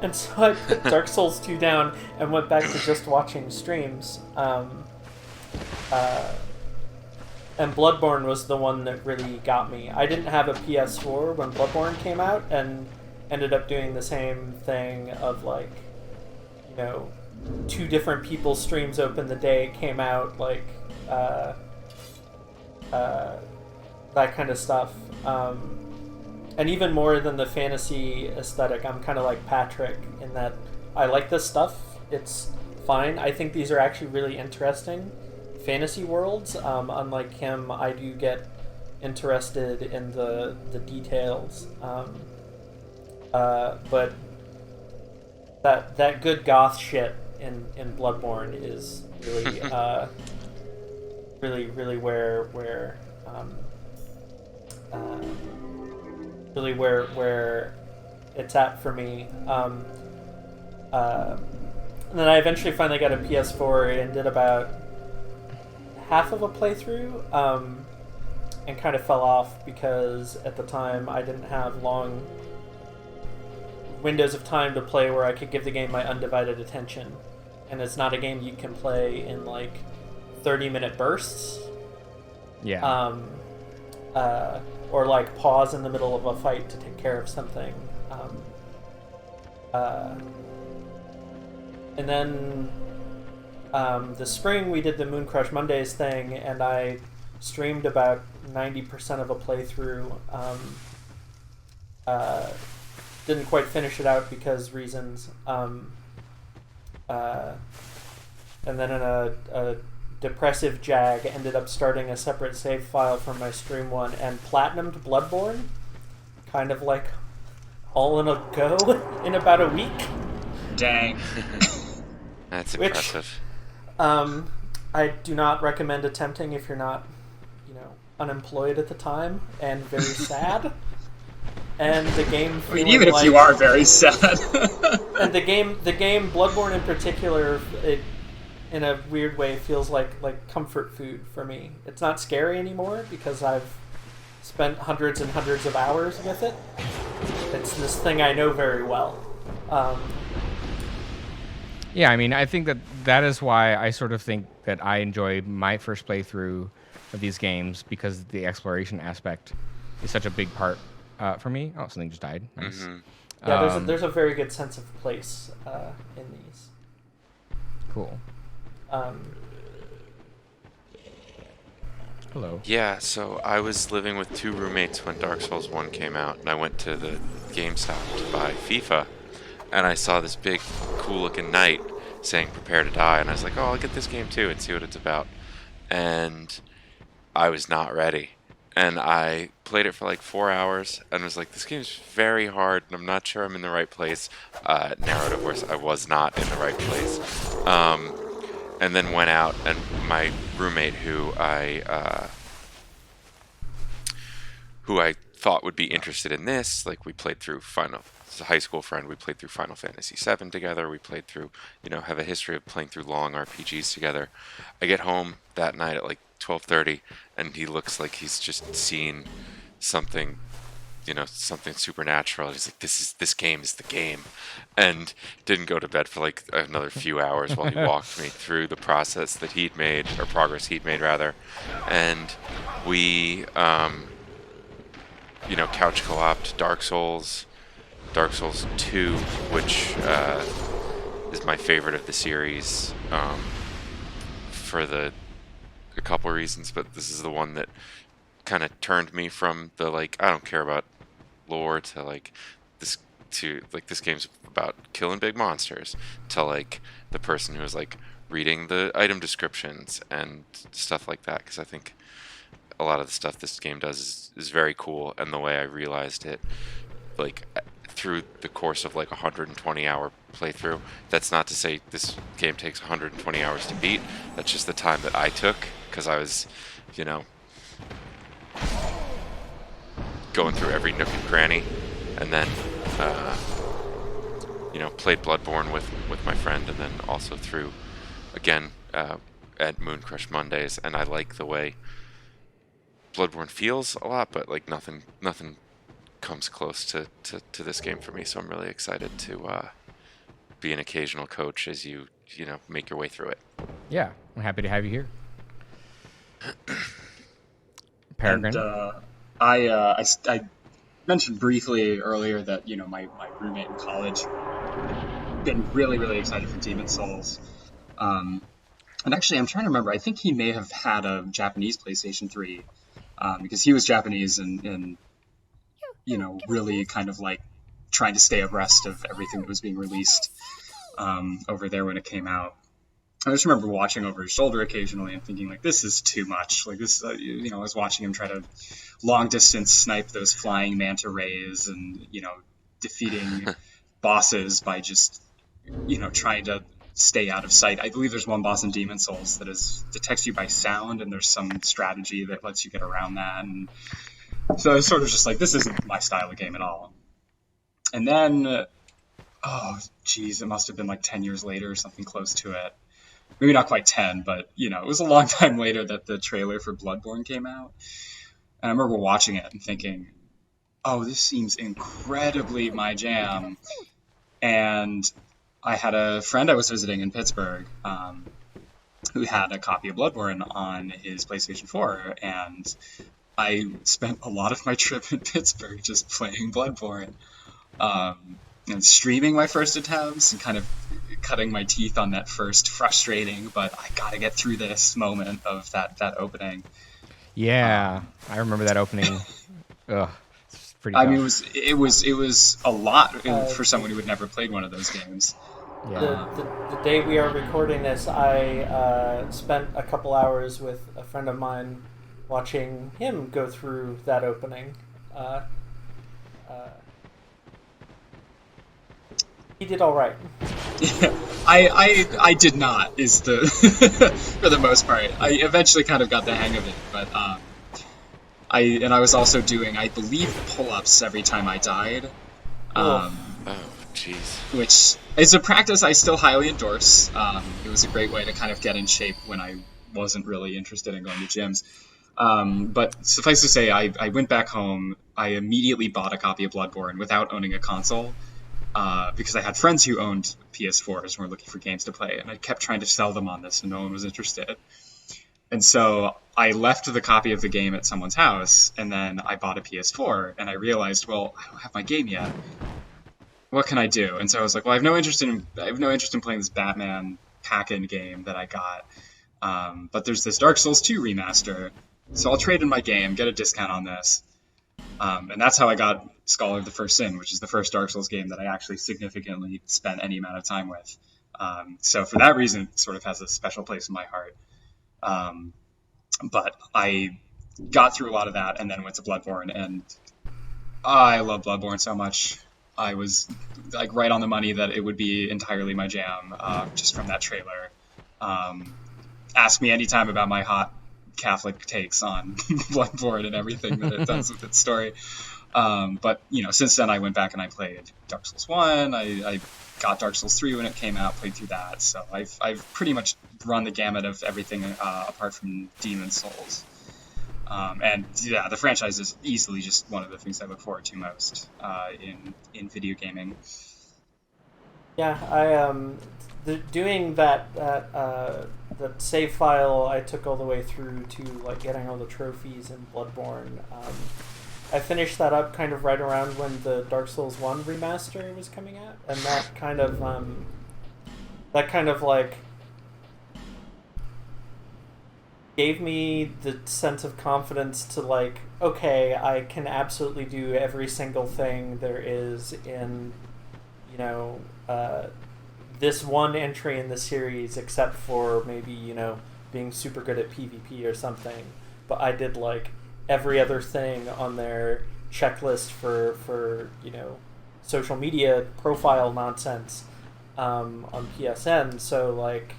And so I put Dark Souls 2 down and went back to just watching streams. And Bloodborne was the one that really got me. I didn't have a PS4 when Bloodborne came out, and ended up doing the same thing of like, you know, 2 different people's streams open the day it came out, like that kind of stuff. And even more than the fantasy aesthetic, I'm kind of like Patrick in that I like this stuff. It's fine. I think these are actually really interesting fantasy worlds. Unlike him, I do get interested in the details. But that good goth shit in Bloodborne is really really where it's at for me. And then I eventually finally got a PS4 and did about half of a playthrough, and kind of fell off because at the time I didn't have long windows of time to play where I could give the game my undivided attention. And it's not a game you can play in like 30-minute bursts. Yeah. Or like pause in the middle of a fight to take care of something. And then this spring we did the Moon Crush Mondays thing, and I streamed about 90% of a playthrough. Didn't quite finish it out because reasons. And then in a depressive jag, ended up starting a separate save file from my stream one and platinumed Bloodborne, kind of like all in a go in about a week. Dang. That's impressive. I do not recommend attempting if you're not, you know, unemployed at the time and very sad. And the game I mean, even if you are very sad. And the game Bloodborne in particular, it in a weird way feels like comfort food for me. It's not scary anymore because I've spent hundreds and hundreds of hours with it. It's this thing I know very well. Yeah, I mean, I think that is why I sort of think that I enjoy my first playthrough of these games, because the exploration aspect is such a big part for me. Oh, something just died. Nice. Mm-hmm. Yeah, there's a very good sense of place in these. Cool. Hello. Yeah, so I was living with 2 roommates when Dark Souls 1 came out, and I went to the GameStop to buy FIFA, and I saw this big, cool-looking knight saying "Prepare to Die," and I was like, oh, I'll get this game too and see what it's about. And I was not ready. And I played it for like 4 hours and was like, this game's very hard, and I'm not sure I'm in the right place. Narrowed, of course, I was not in the right place. And then went out, and my roommate, who I thought would be interested in this, like, we played through it's a high school friend, we played through Final Fantasy VII together, we played through, you know, have a history of playing through long RPGs together. I get home that night at like 12:30, and he looks like he's just seen something, you know, something supernatural. He's like, this game is the game, and didn't go to bed for like another few hours while he walked me through the process that he'd made, or progress he'd made rather. And we, you know, couch co-opted Dark Souls 2, which is my favorite of the series, for a couple reasons, but this is the one that kind of turned me from the like, I don't care about lore, to like this game's about killing big monsters, to like the person who was like reading the item descriptions and stuff like that, because I think a lot of the stuff this game does is very cool. And the way I realized it, like, through the course of like 120-hour playthrough, that's not to say this game takes 120 hours to beat. That's just the time that I took, because I was, you know, going through every nook and cranny. And then you know, played Bloodborne with my friend, and then also threw again at Moon Crush Mondays, and I like the way Bloodborne feels a lot, but like nothing comes close to this game for me. So I'm really excited to be an occasional coach as you make your way through it. Yeah, I'm happy to have you here. Peregrine. And I mentioned briefly earlier that my roommate in college been really excited for Demon Souls. And actually, I'm trying to remember. I think he may have had a Japanese PlayStation 3 because he was Japanese and really kind of like trying to stay abreast of everything that was being released over there when it came out. I just remember watching over his shoulder occasionally and thinking, like, this is too much. Like, this, I was watching him try to long-distance snipe those flying manta rays and, defeating bosses by just, trying to stay out of sight. I believe there's one boss in Demon Souls that detects you by sound, and there's some strategy that lets you get around that. And so I was sort of just like, this isn't my style of game at all. And then, it must have been like 10 years later or something close to it. Maybe not quite 10, but, it was a long time later that the trailer for Bloodborne came out. And I remember watching it and thinking, oh, this seems incredibly my jam. And I had a friend I was visiting in Pittsburgh who had a copy of Bloodborne on his PlayStation 4. And I spent a lot of my trip in Pittsburgh just playing Bloodborne. And streaming my first attempts and kind of cutting my teeth on that first frustrating, but I gotta get through this moment of that opening. Yeah, I remember that opening. Ugh, it's pretty tough. I mean, it was a lot for someone who had never played one of those games. Yeah. The day we are recording this, I spent a couple hours with a friend of mine watching him go through that opening. He did all right. I did not, is the for the most part. I eventually kind of got the hang of it, but I was also doing, I believe, pull-ups every time I died. Oh, jeez. Which is a practice I still highly endorse. It was a great way to kind of get in shape when I wasn't really interested in going to gyms. But suffice to say, I went back home. I immediately bought a copy of Bloodborne without owning a console. Because I had friends who owned PS4s and were looking for games to play, and I kept trying to sell them on this, and no one was interested. And so I left the copy of the game at someone's house, and then I bought a PS4, and I realized, well, I don't have my game yet. What can I do? And so I was like, well, I have no interest in playing this Batman pack-in game that I got. But there's this Dark Souls 2 remaster, so I'll trade in my game, get a discount on this. And that's how I got Scholar of the First Sin, which is the first Dark Souls game that I actually significantly spent any amount of time with. So for that reason, it sort of has a special place in my heart. But I got through a lot of that and then went to Bloodborne, and I love Bloodborne so much. I was like right on the money that it would be entirely my jam, just from that trailer. Ask me anytime about my hot Catholic takes on Bloodborne and everything that it does with its story. But since then I went back and I played Dark Souls 1. I got Dark Souls 3 when it came out, played through that. So I've pretty much run the gamut of everything apart from Demon Souls. And yeah, the franchise is easily just one of the things I look forward to most in video gaming. Yeah, doing that save file I took all the way through to like getting all the trophies in Bloodborne. I finished that up kind of right around when the Dark Souls 1 remaster was coming out, and that kind of like gave me the sense of confidence to like, okay, I can absolutely do every single thing there is in this one entry in the series, except for maybe, being super good at PvP or something. But I did, like, every other thing on their checklist for social media profile nonsense on PSN. So, like,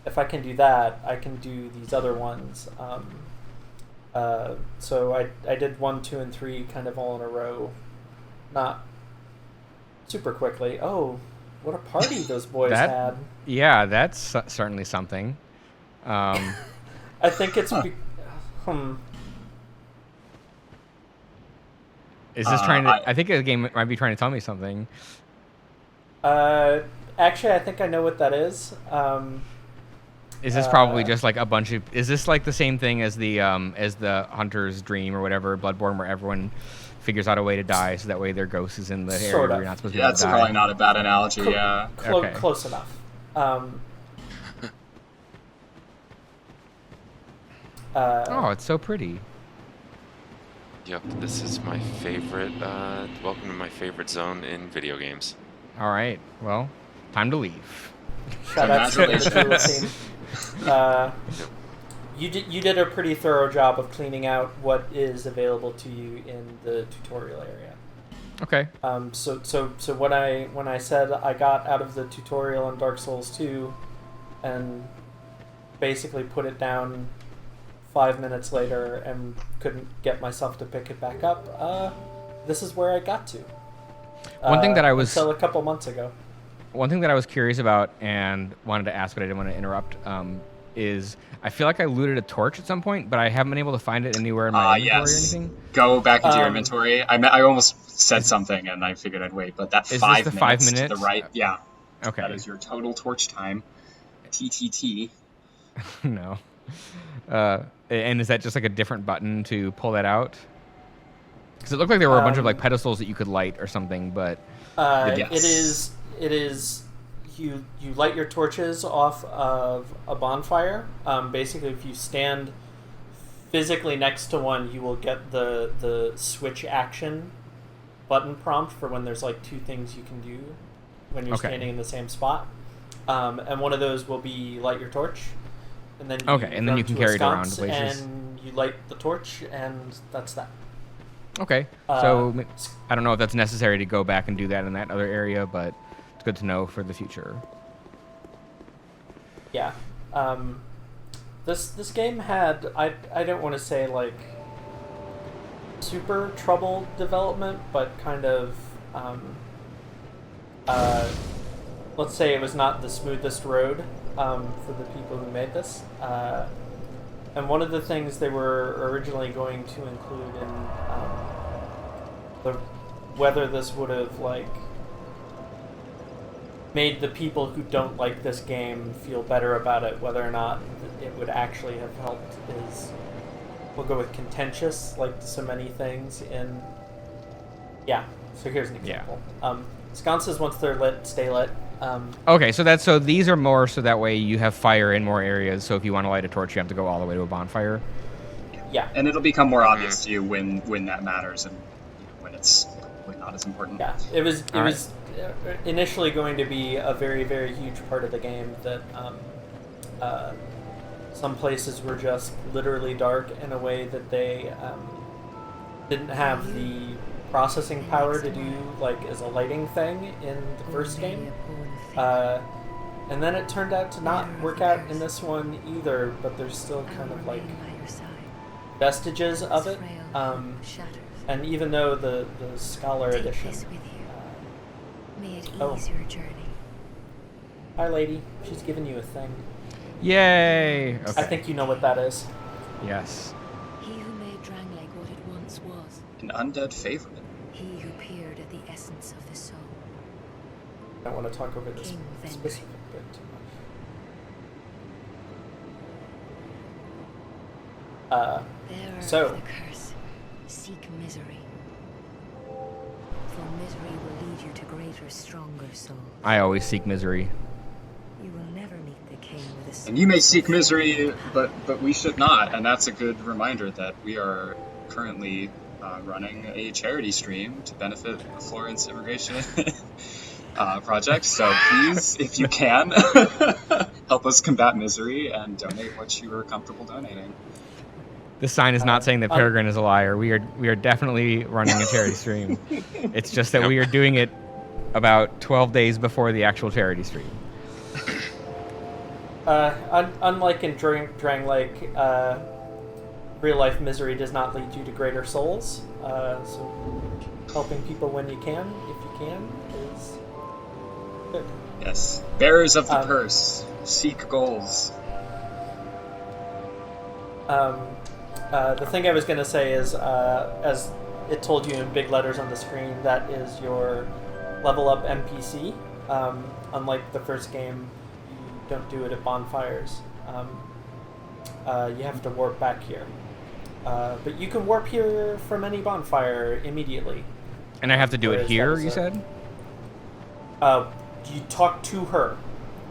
if I can do that, I can do these other ones. So I did 1, 2, and 3 kind of all in a row. Not super quickly. Oh, What a party those boys That- had. Yeah, that's certainly something. I think it's... Is this trying to... I think the game might be trying to tell me something. Actually, I think I know what that is. Is this probably just like a bunch of... Is this like the same thing as the Hunter's Dream or whatever, Bloodborne, where everyone figures out a way to die so that way their ghost is in the area Sort where of. you're not supposed to be Yeah, able that's to die? probably not a bad analogy. Yeah. Okay. Close enough. Oh, it's so pretty. Yep, this is my favorite. Welcome to my favorite zone in video games. All right. Well, time to leave. Shout out to the Congratulations. Jewel team. You did a pretty thorough job of cleaning out what is available to you in the tutorial area. Okay. So when I said I got out of the tutorial in Dark Souls 2 and basically put it down 5 minutes later and couldn't get myself to pick it back up, this is where I got to. One thing that I was... until a couple months ago. One thing that I was curious about and wanted to ask, but I didn't want to interrupt, is I feel like I looted a torch at some point, but I haven't been able to find it anywhere in my inventory or anything. Go back into your inventory. I almost said something and I figured I'd wait, but that Is 5 this the minutes 5 to minutes? the right, yeah. Okay. That is your total torch time. TTT. No. And is that just like a different button to pull that out? Because it looked like there were a bunch of like pedestals that you could light or something, but... Yes. It is you light your torches off of a bonfire. Basically, if you stand physically next to one, you will get the switch action button prompt for when there's like two things you can do when you're standing in the same spot. And one of those will be light your torch, and then you can carry it around to places. and you light the torch, and that's that. Okay. So I don't know if that's necessary to go back and do that in that other area, but it's good to know for the future. Yeah. This game had I don't want to say like super troubled development, but kind of let's say it was not the smoothest road for the people who made this. And one of the things they were originally going to include in whether this would have like made the people who don't like this game feel better about it, whether or not it would actually have helped, is we'll go with contentious, like so many things in. Yeah. So here's an example. Sconces, once they're lit, stay lit. Okay, so these are more so that way you have fire in more areas. So if you want to light a torch, you have to go all the way to a bonfire. Yeah. And it'll become more obvious to you when that matters and when it's probably not as important. Yeah. It was initially going to be a very, very huge part of the game that some places were just literally dark in a way that they didn't have the processing power to do like as a lighting thing in the first game. And then it turned out to not work out in this one either, but there's still kind of like vestiges of it. And even though the Scholar Edition... May it ease Oh. your journey. Hi, lady. She's giving you a thing. Yay! Okay. I think you know what that is. Yes. He who made Drangleic what it once was. An undead favorite. He who peered at the essence of the soul. I don't want to talk over this King Venri. specific bit too much. Bearer So- of the curse, seek misery. For misery will lead you to greater, stronger souls. I always seek misery. You will never meet the king with a sword. And you may seek misery, but we should not. And that's a good reminder that we are currently running a charity stream to benefit the Florence Immigration Project. So please, if you can, help us combat misery and donate what you are comfortable donating. This sign is not saying that Peregrine is a liar. We are definitely running a charity stream. It's just that we are doing it about 12 days before the actual charity stream. Unlike in Drangleic, real life misery does not lead you to greater souls. So helping people when you can, if you can, is Yes. Bearers of the purse. Seek goals. The thing I was going to say is, as it told you in big letters on the screen, that is your level up NPC. Unlike the first game, you don't do it at bonfires. You have to warp back here. But you can warp here from any bonfire immediately. And I have to do it Whereas here, that you is said? You talk to her.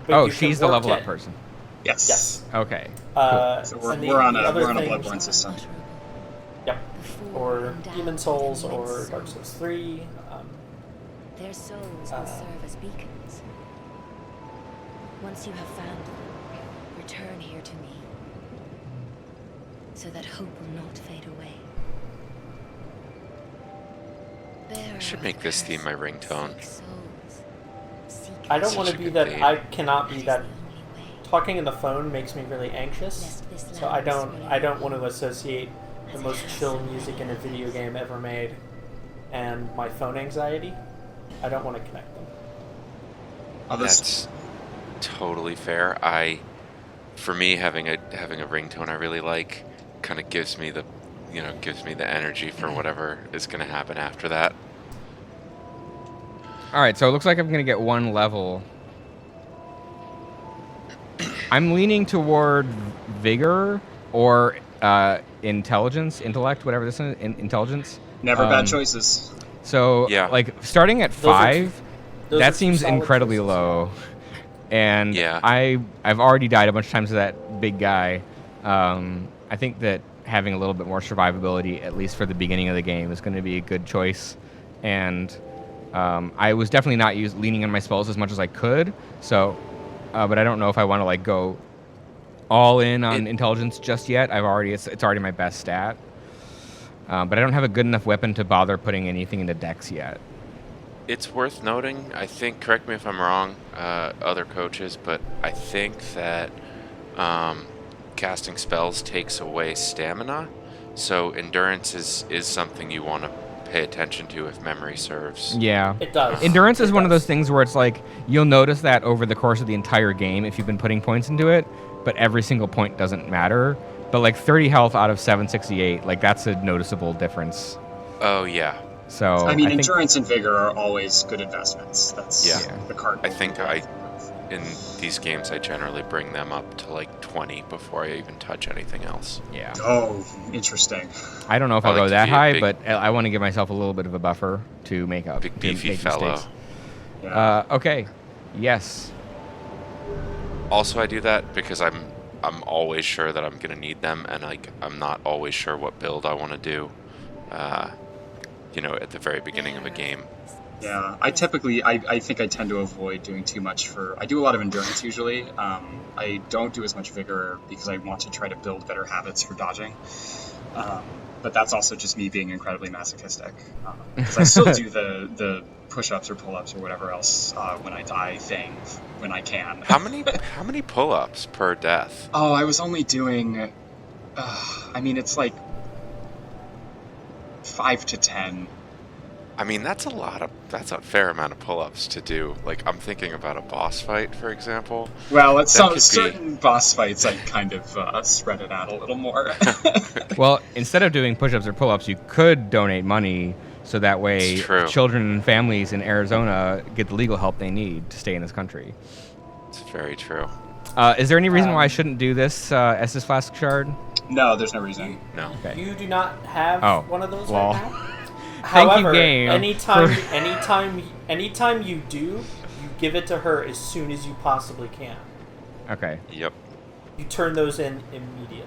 but Oh, you can she's the warp level up in. person. Yes. Yes. Okay. So we're, And the we're on a other we're on a things- Bloodborne system. Yep. Or Demon Souls or Dark Souls 3. Their souls will serve as beacons. Once you have found them, return here to me, so that hope will not fade away. I should make this theme my ringtone. I don't Such want a to be good that. theme. I cannot be that. Talking in the phone makes me really anxious, so I don't want to associate the most chill music in a video game ever made and my phone anxiety. I don't want to connect them. Oh, this, That's totally fair. For me, having a ringtone I really like kind of gives me the energy for whatever is going to happen after that. All right, so it looks like I'm going to get one level. I'm leaning toward vigor or intellect, whatever this is, intelligence. never bad choices. So, Yeah. like, starting at Those are 5, those are that two seems solid incredibly choices. low. And Yeah. I've already died a bunch of times to that big guy. I think that having a little bit more survivability, at least for the beginning of the game, is going to be a good choice. And I was definitely not leaning on my spells as much as I could. So, but I don't know if I want to like go all in on intelligence just yet. It's already my best stat. But I don't have a good enough weapon to bother putting anything into dex yet. It's worth noting, I think, correct me if I'm wrong, other coaches, but I think that casting spells takes away stamina, so endurance is something you want to pay attention to if memory serves. Yeah. It does. Endurance is It one of does. those things where it's like you'll notice that over the course of the entire game if you've been putting points into it, but every single point doesn't matter. But like 30 health out of 768, like that's a noticeable difference. Oh, yeah. So I mean, think, endurance and vigor are always good investments. That's Yeah. the card. I think in these games, I generally bring them up to like 20 before I even touch anything else. yeah. Oh, interesting. I don't know if I I'll like go to that be a high, big- but I want to give myself a little bit of a buffer to make up. Big to beefy make fellow. mistakes. Yeah. Okay. Yes. Also, I do that because I'm always sure that I'm gonna need them, and like I'm not always sure what build I want to do. At the very beginning of a game. Yeah, I typically, I think I tend to avoid doing too much I do a lot of endurance usually. I don't do as much vigor because I want to try to build better habits for dodging. But that's also just me being incredibly masochistic. Because I still do the push-ups or pull-ups or whatever else when I die thing, when I can. How many pull-ups per death? Oh, I was only doing, it's like 5 to 10. I mean, that's a fair amount of pull-ups to do. Like, I'm thinking about a boss fight, for example. Well, at That could be- certain boss fights, I kind of spread it out a little more. Well, instead of doing push-ups or pull-ups, you could donate money so that way It's true. children and families in Arizona get the legal help they need to stay in this country. It's very true. Is there any reason why I shouldn't do this Estus Flask Shard? No, there's no reason. No. Okay. You do not have Oh, one of those well. right now. Thank you, However, game, anytime you do, you give it to her as soon as you possibly can. Okay. Yep. You turn those in immediately.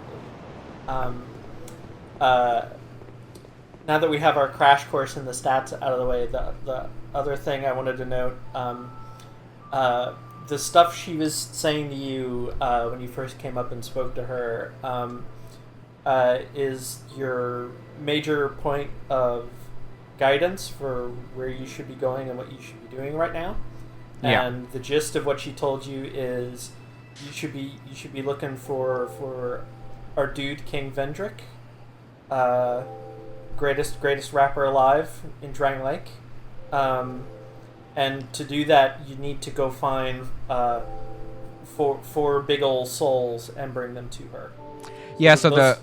Now that we have our crash course in the stats out of the way, the other thing I wanted to note, the stuff she was saying to you when you first came up and spoke to her is your major point of guidance for where you should be going and what you should be doing right now. Yeah. And the gist of what she told you is you should be looking for our dude King Vendrick, greatest rapper alive in Drang Lake, and to do that, you need to go find four big old souls and bring them to her. Yeah, so those-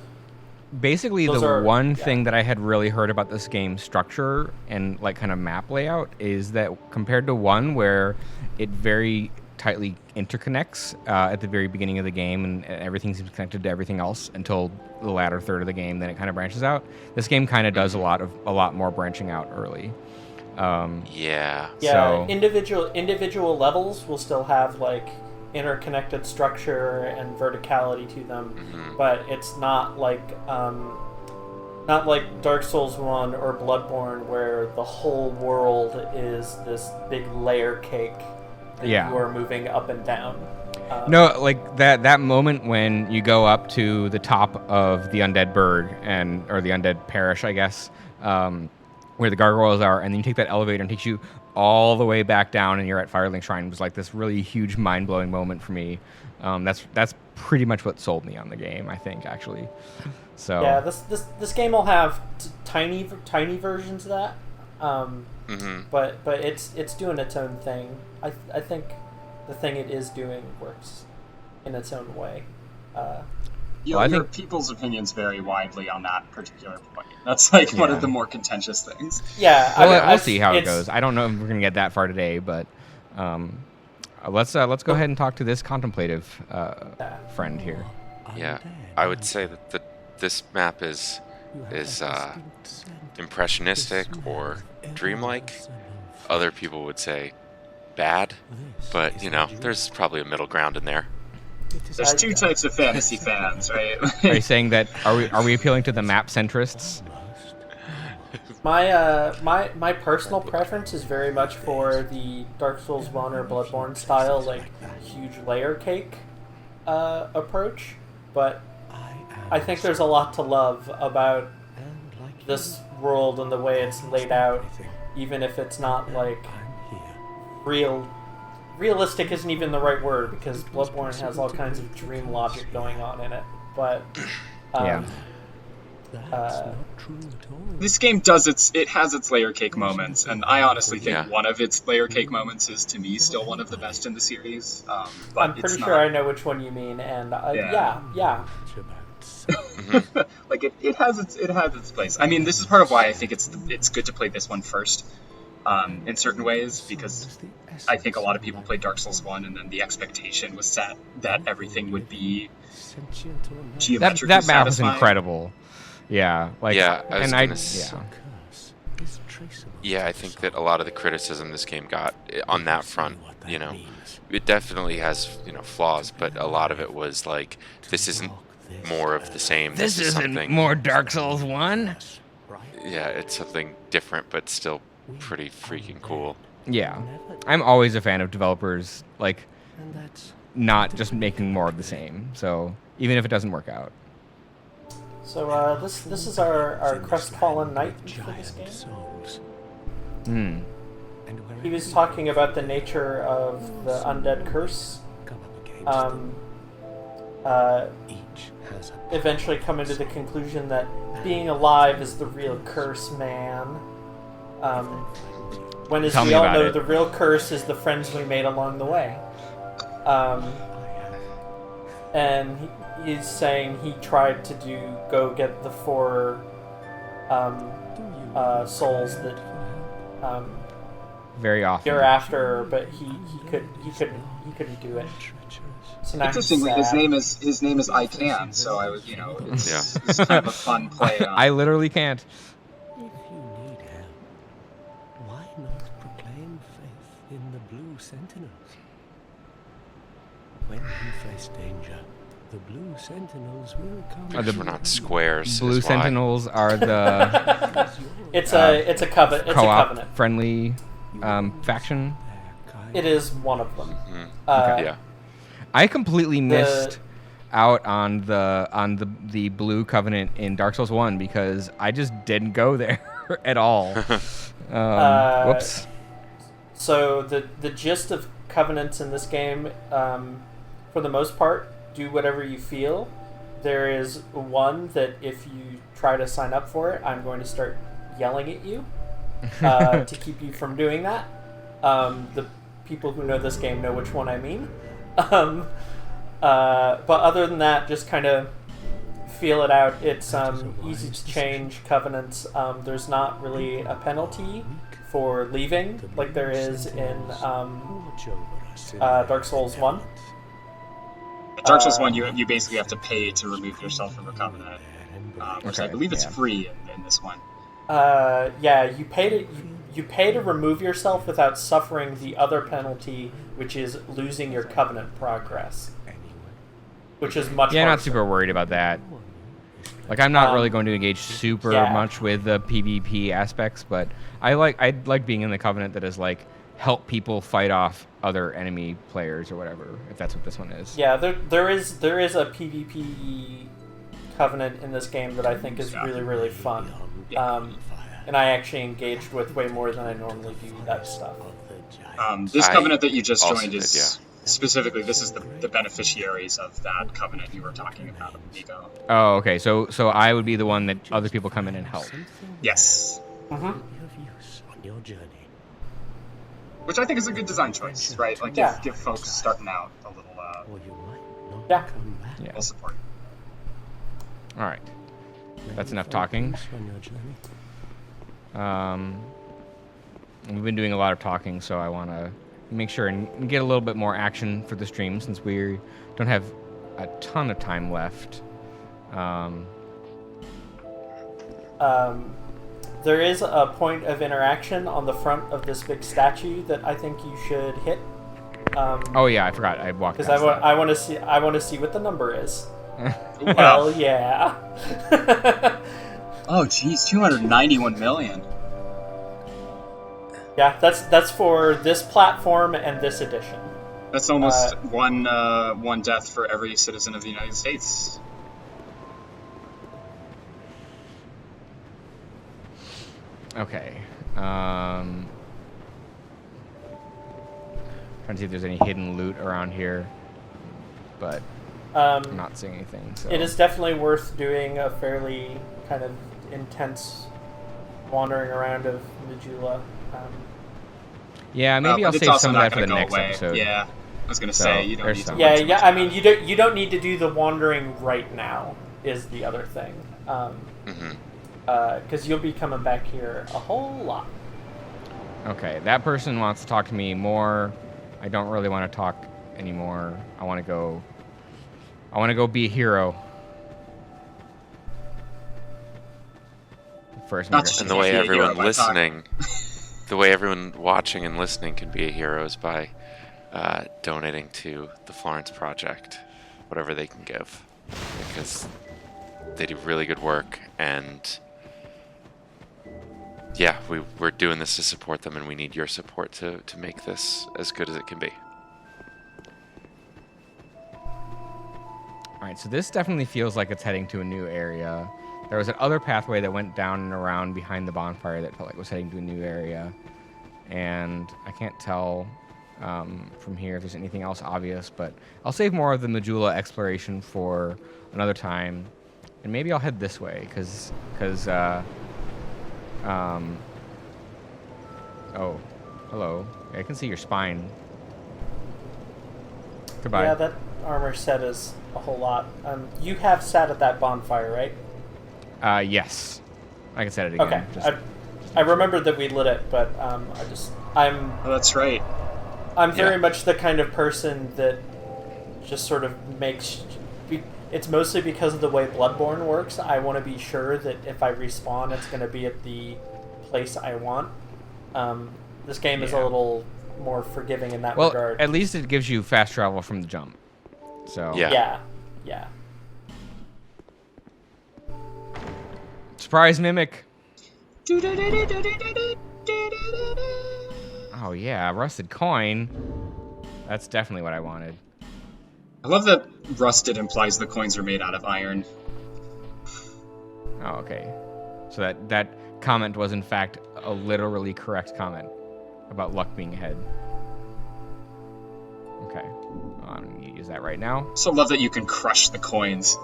basically those the are- one yeah. thing that I had really heard about this game's structure and like kind of map layout is that compared to 1 where it very tightly interconnects at the very beginning of the game and everything seems connected to everything else until the latter third of the game, then it kind of branches out. This game kind of does a lot more branching out early. Yeah. Yeah, So- individual levels will still have like interconnected structure and verticality to them, but it's not like Dark Souls 1 or Bloodborne where the whole world is this big layer cake that Yeah. you are moving up and down. No, like that moment when you go up to the top of the Undead Burg or the Undead Parish, I guess, where the gargoyles are, and then you take that elevator and takes you all the way back down, and you're at Firelink Shrine. Was like this really huge, mind-blowing moment for me. That's pretty much what sold me on the game, I think, actually. So Yeah, this game will have tiny versions of that, but it's doing its own thing. I think the thing it is doing works in its own way. I Your think- people's opinions vary widely on that particular point. That's like one Yeah. of the more contentious things. Yeah, Well, we'll I- see how it it's- goes. I don't know if we're gonna get that far today, but let's go ahead and talk to this contemplative friend here. Yeah. I would say that this map is impressionistic or dreamlike. Other people would say bad, but there's probably a middle ground in there. There's two types of fantasy fans, right? Are you saying that are we appealing to the map centrists? My personal preference is very much for the Dark Souls 1 or Bloodborne style, like huge layer cake approach. But I think there's a lot to love about this world and the way it's laid out, even if it's not like realistic isn't even the right word, because Bloodborne has all kinds of dream logic going on in it. But Yeah. This game has its layer cake moments, and I honestly think Yeah. one of its layer cake moments is, to me, still one of the best in the series. But I'm it's pretty not, sure I know which one you mean, and Yeah. yeah. like it has its place. I mean, this is part of why I think it's good to play this one first, in certain ways, because I think a lot of people played Dark Souls 1 and then the expectation was set that everything would be geometrically That map is satisfying. incredible. Yeah, like Yeah, I was and gonna yeah. Yeah, I think that a lot of the criticism this game got on that front, it definitely has, flaws, but a lot of it was like, this isn't more of the same. This is isn't something, more Dark Souls 1. Yeah, it's something different, but still pretty freaking cool. Yeah. I'm always a fan of developers like not just making more of the same. So, even if it doesn't work out. So this is our crestfallen knight for this game. Hmm. He was talking about the nature of the undead curse. Eventually coming to the conclusion that being alive is the real curse, man. When, as Tell we me all about know, it. the real curse is the friends we made along the way. And he's saying he tried to go get the 4 souls that Very often. you're after, but he couldn't do it. So now he's Interestingly, sad. his name is I Can, so I was it's kind of a fun play on. I literally can't. If you need help, why not proclaim faith in the Blue Sentinels? When you face danger, the Blue Sentinels will come. Because we're not squares. Blue is why. Sentinels are the It's a covenant. It's a co-op covenant. friendly faction. It is one of them. Yeah. I completely missed out on the Blue Covenant in Dark Souls 1 because I just didn't go there at all. Whoops. So the gist of covenants in this game, for the most part, do whatever you feel. There is one that if you try to sign up for it, I'm going to start yelling at you to keep you from doing that. The people who know this game know which one I mean. But other than that, just kind of feel it out. It's easy to change covenants. There's not really a penalty for leaving like there is in Dark Souls 1. Dark Souls 1, you basically have to pay to remove yourself from a covenant, which I believe is free in this one. Yeah, you pay to remove yourself without suffering the other penalty, which is losing your covenant progress, which is much. Yeah, harsher. not super worried about that. Like, I'm not really going to engage super much with the PvP aspects, but I like being in the covenant that is like help people fight off other enemy players or whatever, if that's what this one is. Yeah, there is a PvP covenant in this game that I think is really, really fun. And I actually engaged with way more than I normally do that stuff. This covenant that you just joined is specifically, this is the beneficiaries of that covenant you were talking about, Niko. Oh, okay. So I would be the one that other people come in and help. Yes. Which I think is a good design choice, right? Like, give folks starting out a little, little support. All right. That's enough talking. We've been doing a lot of talking, so I want to make sure and get a little bit more action for the stream since we don't have a ton of time left. There is a point of interaction on the front of this big statue that I think you should hit. Oh yeah, I forgot. I walked because I want to see what the number is. Hell yeah! Oh geez, 291 million. Yeah, that's for this platform and this edition. That's almost one death for every citizen of the United States. Okay. Trying to see if there's any hidden loot around here, but I'm not seeing anything. So. It is definitely worth doing a fairly kind of intense wandering around of Majula. Yeah, maybe I'll save some of that for the next episode. Yeah, I was gonna say you don't need to. Yeah. I mean, you don't need to do the wandering right now. Is the other thing. Because you'll be coming back here a whole lot. Okay, that person wants to talk to me more. I don't really want to talk anymore. I want to go be a hero. First, and the way everyone listening, the way everyone watching and listening can be a hero is by donating to the Florence Project, whatever they can give, because they do really good work, and yeah, we're doing this to support them, and we need your support to make this as good as it can be. Alright, so this definitely feels like it's heading to a new area. There was another pathway that went down and around behind the bonfire that felt like it was heading to a new area. And I can't tell from here if there's anything else obvious, but I'll save more of the Majula exploration for another time. And maybe I'll head this way, because oh, hello. I can see your spine. Goodbye. Yeah, that armor set is a whole lot. You have sat at that bonfire, right? Yes. I can set it again. Okay. I remembered that we lit it, but I'm. Oh, that's right. I'm very much the kind of person that just sort of makes. It's mostly because of the way Bloodborne works. I want to be sure that if I respawn, it's going to be at the place I want. This game is a little more forgiving in that regard. Well, at least it gives you fast travel from the jump. So yeah. Surprise mimic. Oh yeah, rusted coin. That's definitely what I wanted. I love that rusted implies the coins are made out of iron. Oh, okay. So that comment was in fact a literally correct comment about luck being ahead. Okay. I'm going to use that right now. So love that you can crush the coins.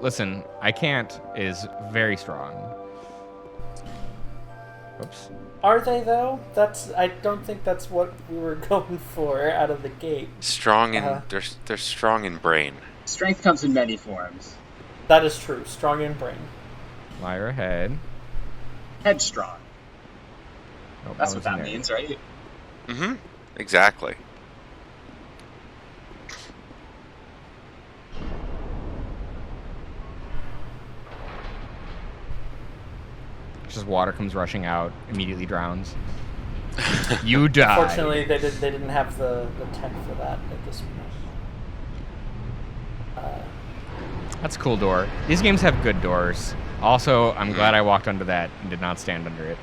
Listen, I can't is very strong. Oops. Are they though? I don't think that's what we were going for out of the gate. Strong in they're strong in brain. Strength comes in many forms. That is true. Strong in brain. Liar ahead. Headstrong. Oh, That's what was that in there. means, right? Mm-hmm. Exactly. Just water comes rushing out, immediately drowns. You die. Fortunately, they didn't have the tech for that at this point. That's a cool door. These games have good doors. Also, I'm glad I walked under that and did not stand under it.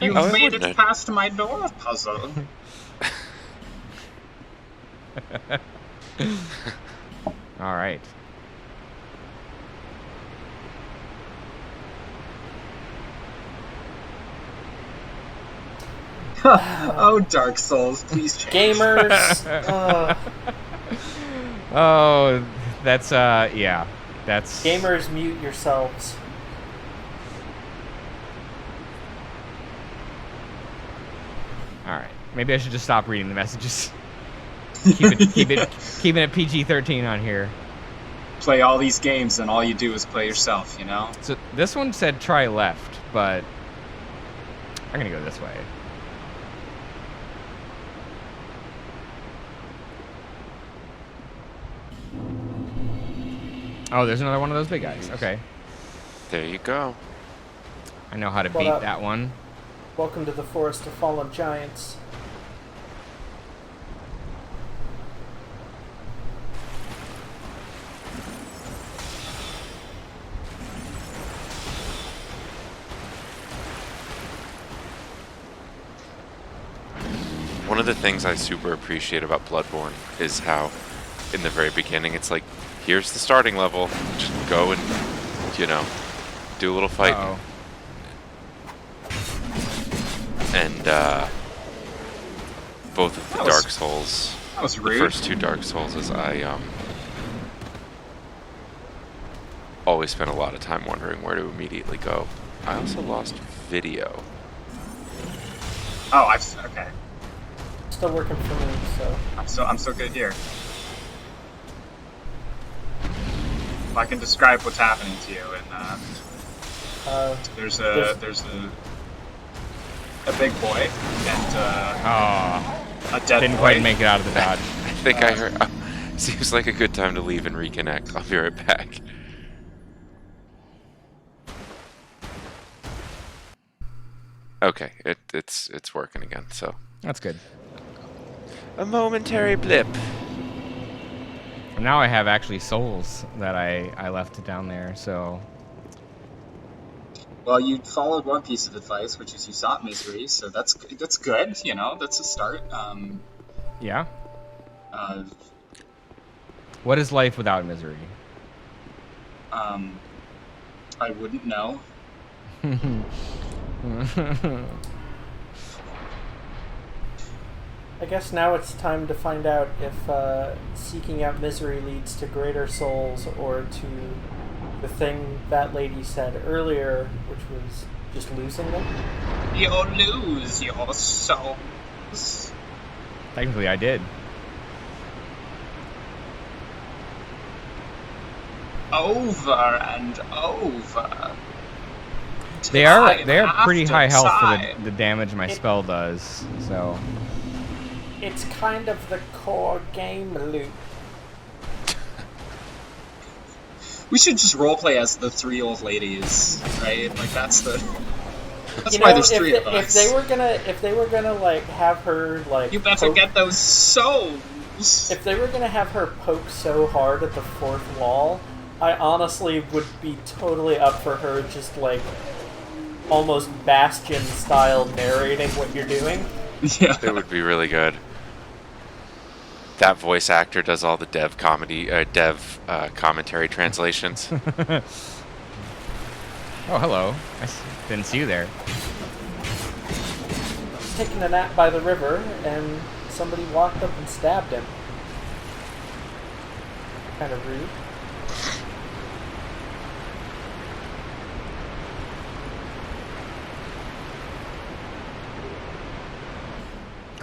You Oh, made wouldn't it it? past my door puzzle. All right. Oh, Dark Souls, please change. Gamers. Oh, that's yeah. That's Gamers, mute yourselves. All right. Maybe I should just stop reading the messages. keeping it PG-13 on here. Play all these games and all you do is play yourself, you know? So this one said try left, but I'm gonna go this way. Oh, there's another one of those big guys. Okay. There you go. I know how to What beat up? that one. Welcome to the Forest of Fallen Giants. One of the things I super appreciate about Bloodborne is how, in the very beginning, it's like, here's the starting level. Just go and, do a little fighting. Uh-oh. And both of the That was- Dark Souls, That was the rude. first two Dark Souls, is I always spent a lot of time wondering where to immediately go. I also lost video. Oh, okay. Still working for me, so. I'm so good here. Well, I can describe what's happening to you, and there's a big boy and Oh, a dead didn't boy. quite make it out of the dodge. I think I heard. Seems like a good time to leave and reconnect. I'll be right back. Okay, it's working again. So That's good. a momentary blip. And now I have actually souls that I left down there, so Well, you followed one piece of advice, which is you sought misery, so that's good. You know, that's a start. yeah. Uh, What is life without misery? I wouldn't know. I guess now it's time to find out if seeking out misery leads to greater souls or to the thing that lady said earlier, which was just losing them. You'll lose your souls. Technically, I did. Over and over. They are Time pretty after high health for time. the damage my spell does. So It's kind of the core game loop. We should just roleplay as the three old ladies, right? Like that's You why know, there's three of if us. they were gonna like have her like You better poke- get those souls. if they were gonna have her poke so hard at the fourth wall, I honestly would be totally up for her just like almost Bastion style narrating what you're doing. Yeah. It would be really good. That voice actor does all the dev commentary translations. oh, hello. Didn't see you there. He's taking a nap by the river, and somebody walked up and stabbed him. Kind of rude.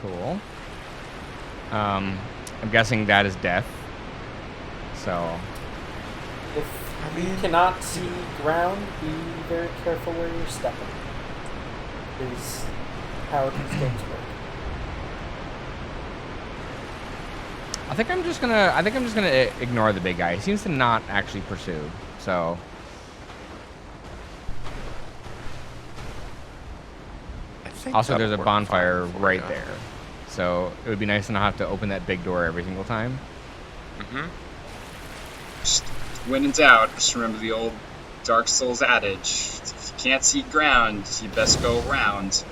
Cool. I'm guessing that is death. So. If you cannot see ground, be very careful where you're stepping. Is how these games work. I think I'm just gonna ignore the big guy. He seems to not actually pursue. So. Also, there's a bonfire right there. So it would be nice to not have to open that big door every single time. Mm-hmm. Just when in doubt, just remember the old Dark Souls adage: if you can't see ground, you best go around.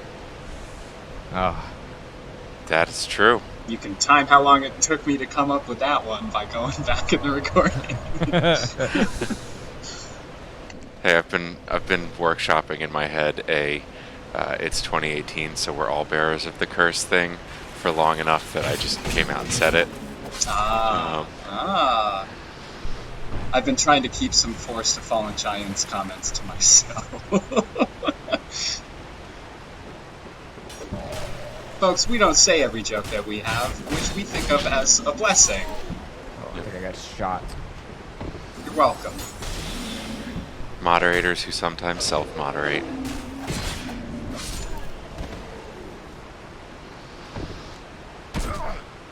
Oh. That is true. You can time how long it took me to come up with that one by going back in the recording. Hey, I've been workshopping in my head it's 2018, so we're all bearers of the curse thing for long enough that I just came out and said it. I've been trying to keep some Forest of Fallen Giants comments to myself. Folks, we don't say every joke that we have, which we think of as a blessing. Oh, I think I got shot. You're welcome. Moderators who sometimes self-moderate.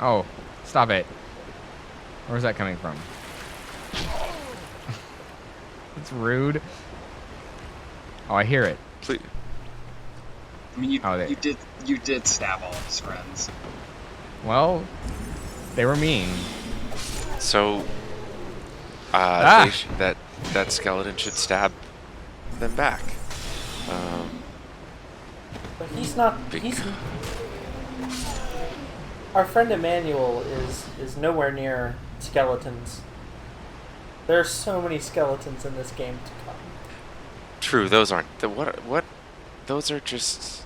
Oh, stop it. Where's that coming from? It's rude. Oh, I hear it. Please. I mean, you did stab all of his friends. Well, they were mean. So, that skeleton should stab them back. But he's not. Our friend Emmanuel is nowhere near skeletons. There are so many skeletons in this game to come. True, those aren't what? Those are just.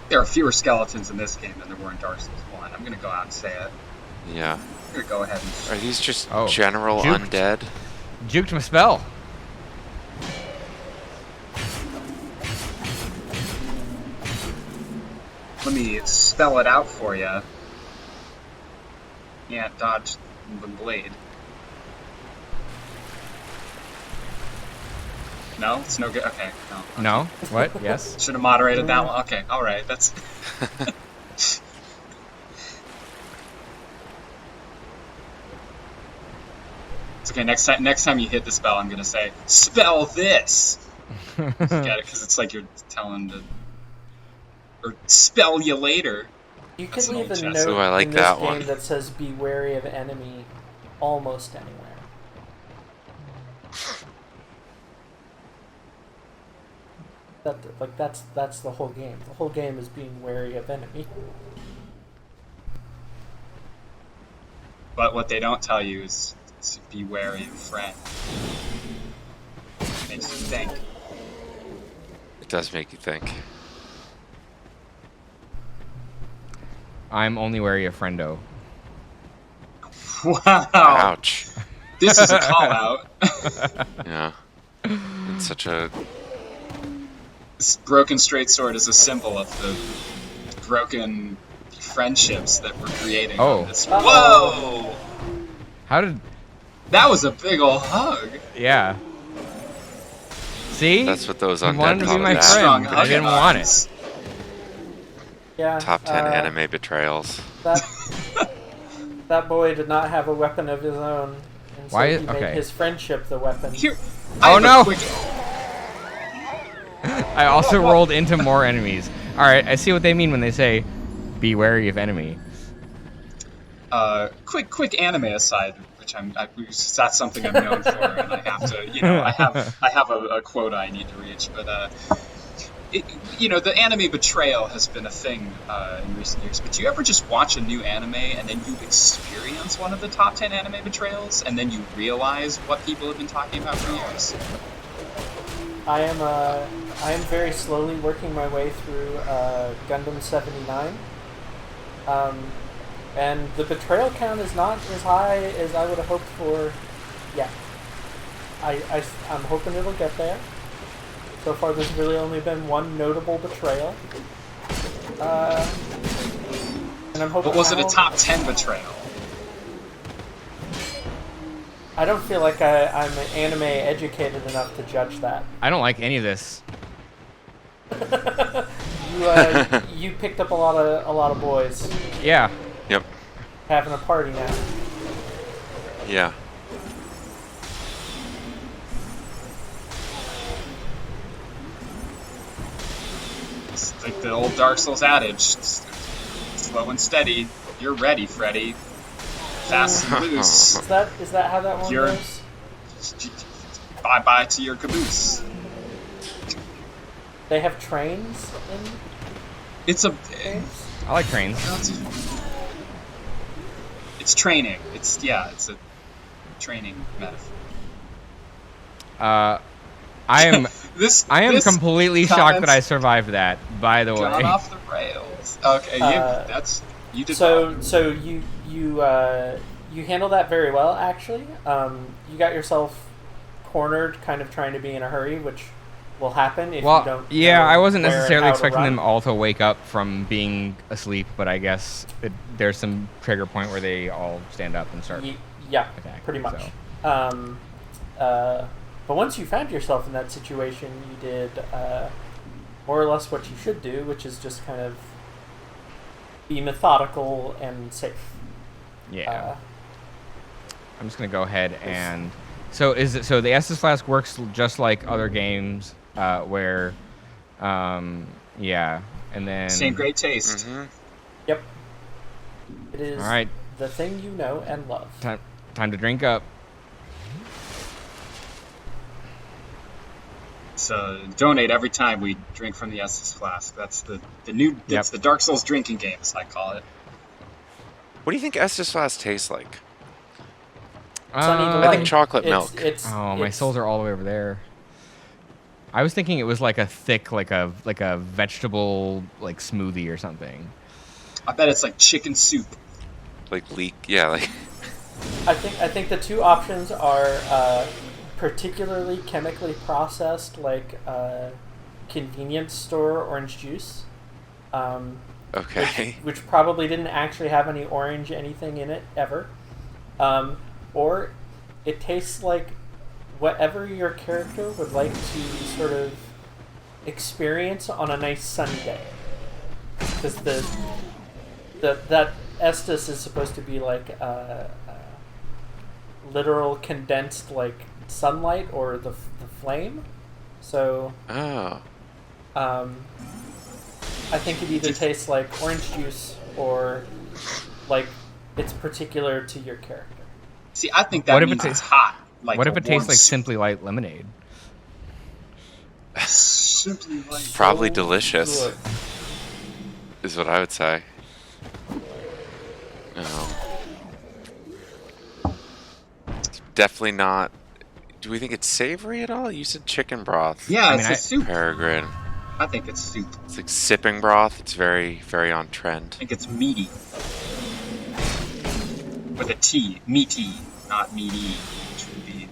There are fewer skeletons in this game than there were in Dark Souls 1. I'm gonna go out and say it. Yeah. I'm gonna go ahead and. Are these just general juked. undead? Juked my spell. Let me spell it out for you. Yeah, dodge the blade. No, it's no good. Okay, no. No? What? Yes? Should have moderated that one. Okay, all right. That's. It's okay. Next time you hit the spell, I'm gonna say, "Spell this." Get it? Because it's like you're telling to, or spell you later. You That's can an leave old a chest. note Ooh, I like in this that game one. that says "Be wary of enemy" almost anywhere. That's the whole game. The whole game is being wary of enemy. But what they don't tell you is to be wary of friend. It makes you think. It does make you think. I'm only wary of friendo. Wow. Ouch. This is a call out. Yeah. It's such a. This broken straight sword is a symbol of the broken friendships that we're creating on this. Whoa! How did... That was a big ol' hug. Yeah. See? That's what those He undead wanted to be call my that. Strong friend. hug I didn't want it. Yeah. Top 10 anime betrayals. That boy did not have a weapon of his own, and so Why he is- made okay. his friendship the weapon. Here. Oh, no! Quick... I also rolled into more enemies. Alright, I see what they mean when they say, be wary of enemy. Quick anime aside, which that's something I'm known for, and I have to, I have a quota I need to reach, but the anime betrayal has been a thing in recent years. But do you ever just watch a new anime and then you experience one of the top 10 anime betrayals, and then you realize what people have been talking about for years? I am very slowly working my way through Gundam 79. And the betrayal count is not as high as I would have hoped for yet. I'm hoping it'll get there. So far, there's really only been one notable betrayal. And I'm hoping. But was it a top 10 betrayal? I don't feel like I'm anime educated enough to judge that. I don't like any of this. You picked up a lot of boys Yeah. Yep. having a party now. Yeah. It's like the old Dark Souls adage: slow and steady. You're ready, Freddy. Fast and loose. Is that how that one goes? Bye bye to your caboose. They have trains in It's a. games? I like trains. It's training. It's a training metaphor. I am This completely shocked that I survived that, by the gone way. off the rails. Okay, you did So well. you handle that very well, actually. You got yourself cornered, kind of trying to be in a hurry, which will happen if you Well, don't. yeah, know I wasn't where and necessarily how to expecting run. them all to wake up from being asleep, but I guess there's some trigger point where they all stand up and start. Yeah, attacking, pretty much. so. But once you found yourself in that situation, you did more or less what you should do, which is just kind of be methodical and safe. Yeah. I'm just gonna go ahead and. So the Estus Flask works just like other games where, yeah, and then Same great taste. Mm-hmm. Yep. It is All right. the thing you know and love. Time to drink up. So donate every time we drink from the Estus Flask. That's the new. It's the Dark Souls drinking game, as I call it. What do you think Estus Flask tastes like? Sunny I Delight. think chocolate milk. My souls are all the way over there. I was thinking it was like a thick, like a vegetable like smoothie or something. I bet it's like chicken soup. Like leek, yeah, like. I think the two options are particularly chemically processed, like convenience store orange juice. Okay. Which probably didn't actually have any orange anything in it ever. Or it tastes like whatever your character would like to sort of experience on a nice sunny day. Because that Estus is supposed to be like literal condensed like sunlight or the flame. So Oh. I think it either tastes like orange juice or like it's particular to your character. See, I think that means it's hot. Like what if a it tastes warm like soup. Simply Light lemonade? Simply Light. Probably So delicious, good. is what I would say. Definitely not. Do we think it's savory at all? You said chicken broth. Yeah, it's a soup. Peregrine. I think it's soup. It's like sipping broth. It's very, very on trend. I think it's meaty. With a T. Meaty, not meaty, which would be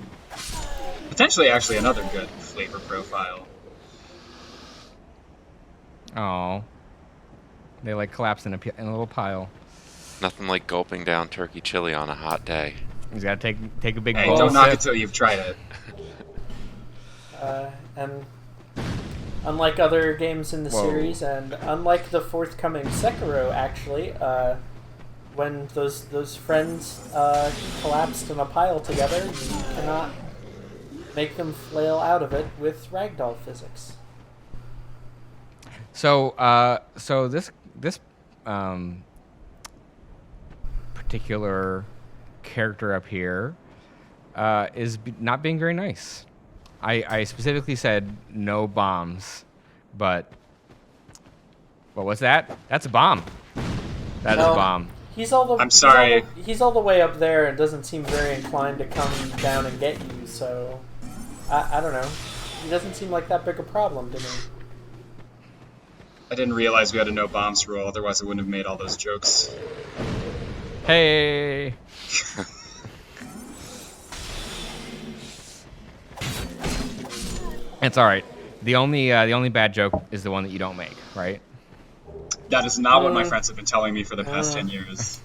potentially actually another good flavor profile. Oh, they like collapsed in a little pile. Nothing like gulping down turkey chili on a hot day. He's got to take a big Hey, bowl. don't knock sip. it till you've tried it. And unlike other games in the Whoa. series, and unlike the forthcoming Sekiro, actually, when those friends collapsed in a pile together, you cannot make them flail out of it with ragdoll physics. So this particular character up here is not being very nice. I specifically said no bombs, but what was that? That's a bomb. That is a bomb. He's all the. I'm sorry. He's all the way up there and doesn't seem very inclined to come down and get you. So, I don't know. He doesn't seem like that big a problem to me. I didn't realize we had a no bombs rule, otherwise I wouldn't have made all those jokes. Hey. It's all right. The only bad joke is the one that you don't make, right? That is not what my friends have been telling me for the past 10 years.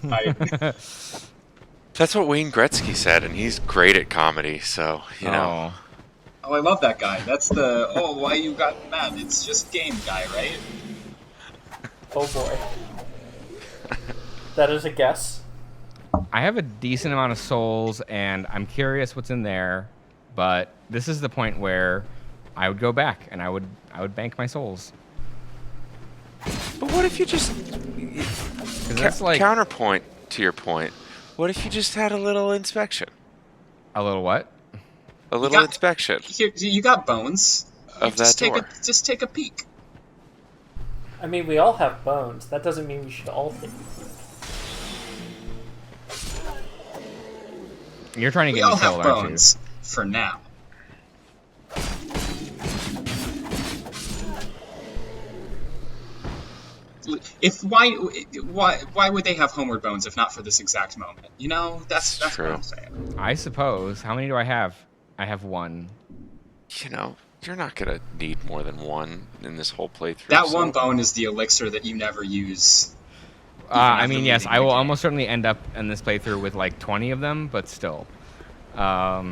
That's what Wayne Gretzky said, and he's great at comedy, so, you know. Oh, I love that guy. That's the, why you got mad? It's just game guy, right? Oh boy. That is a guess. I have a decent amount of souls, and I'm curious what's in there, but this is the point where I would go back, and I would bank my souls. But what if you just... That's like... Counterpoint to your point. What if you just had a little inspection? A little what? A little inspection. Here, you got bones. Of that door. Just take a peek. I mean, we all have bones. That doesn't mean we should all take them. You're trying to We get all me killed, have aren't you? bones. For now. Why would they have homeward bones if not for this exact moment? You know, that's true. what I'm saying. I suppose. How many do I have? I have one. You know, you're not gonna need more than one in this whole playthrough. That one bone is the elixir that you never use. I mean, yes, I will almost certainly end up in this playthrough with like 20 of them, but still. Are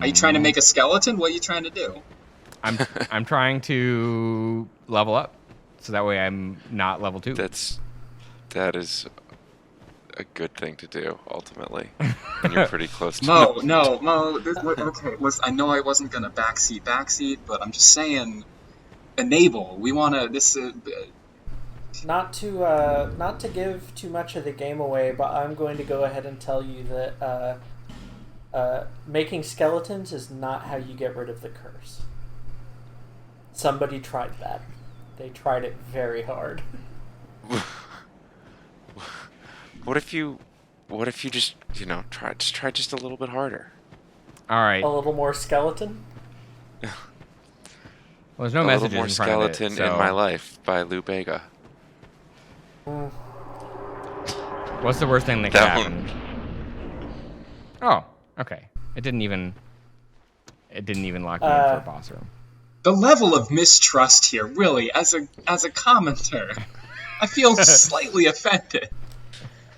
you trying to make a skeleton? What are you trying to do? I'm trying to level up, so that way I'm not level 2. That is a good thing to do ultimately. And you're pretty close to Mo. Okay, listen, I know I wasn't gonna backseat, but I'm just saying, enable. We wanna this. Not to give too much of the game away, but I'm going to go ahead and tell you that making skeletons is not how you get rid of the curse. Somebody tried that. They tried it very hard. What if you just, try just a little bit harder? All right. A little more skeleton? Well, there's no a messages little more in front of it, skeleton so... in my life by Lou Bega. What's the worst thing that could That happen? Oh, okay. It didn't even lock me in for a boss room. The level of mistrust here, really, as a commenter, I feel slightly offended.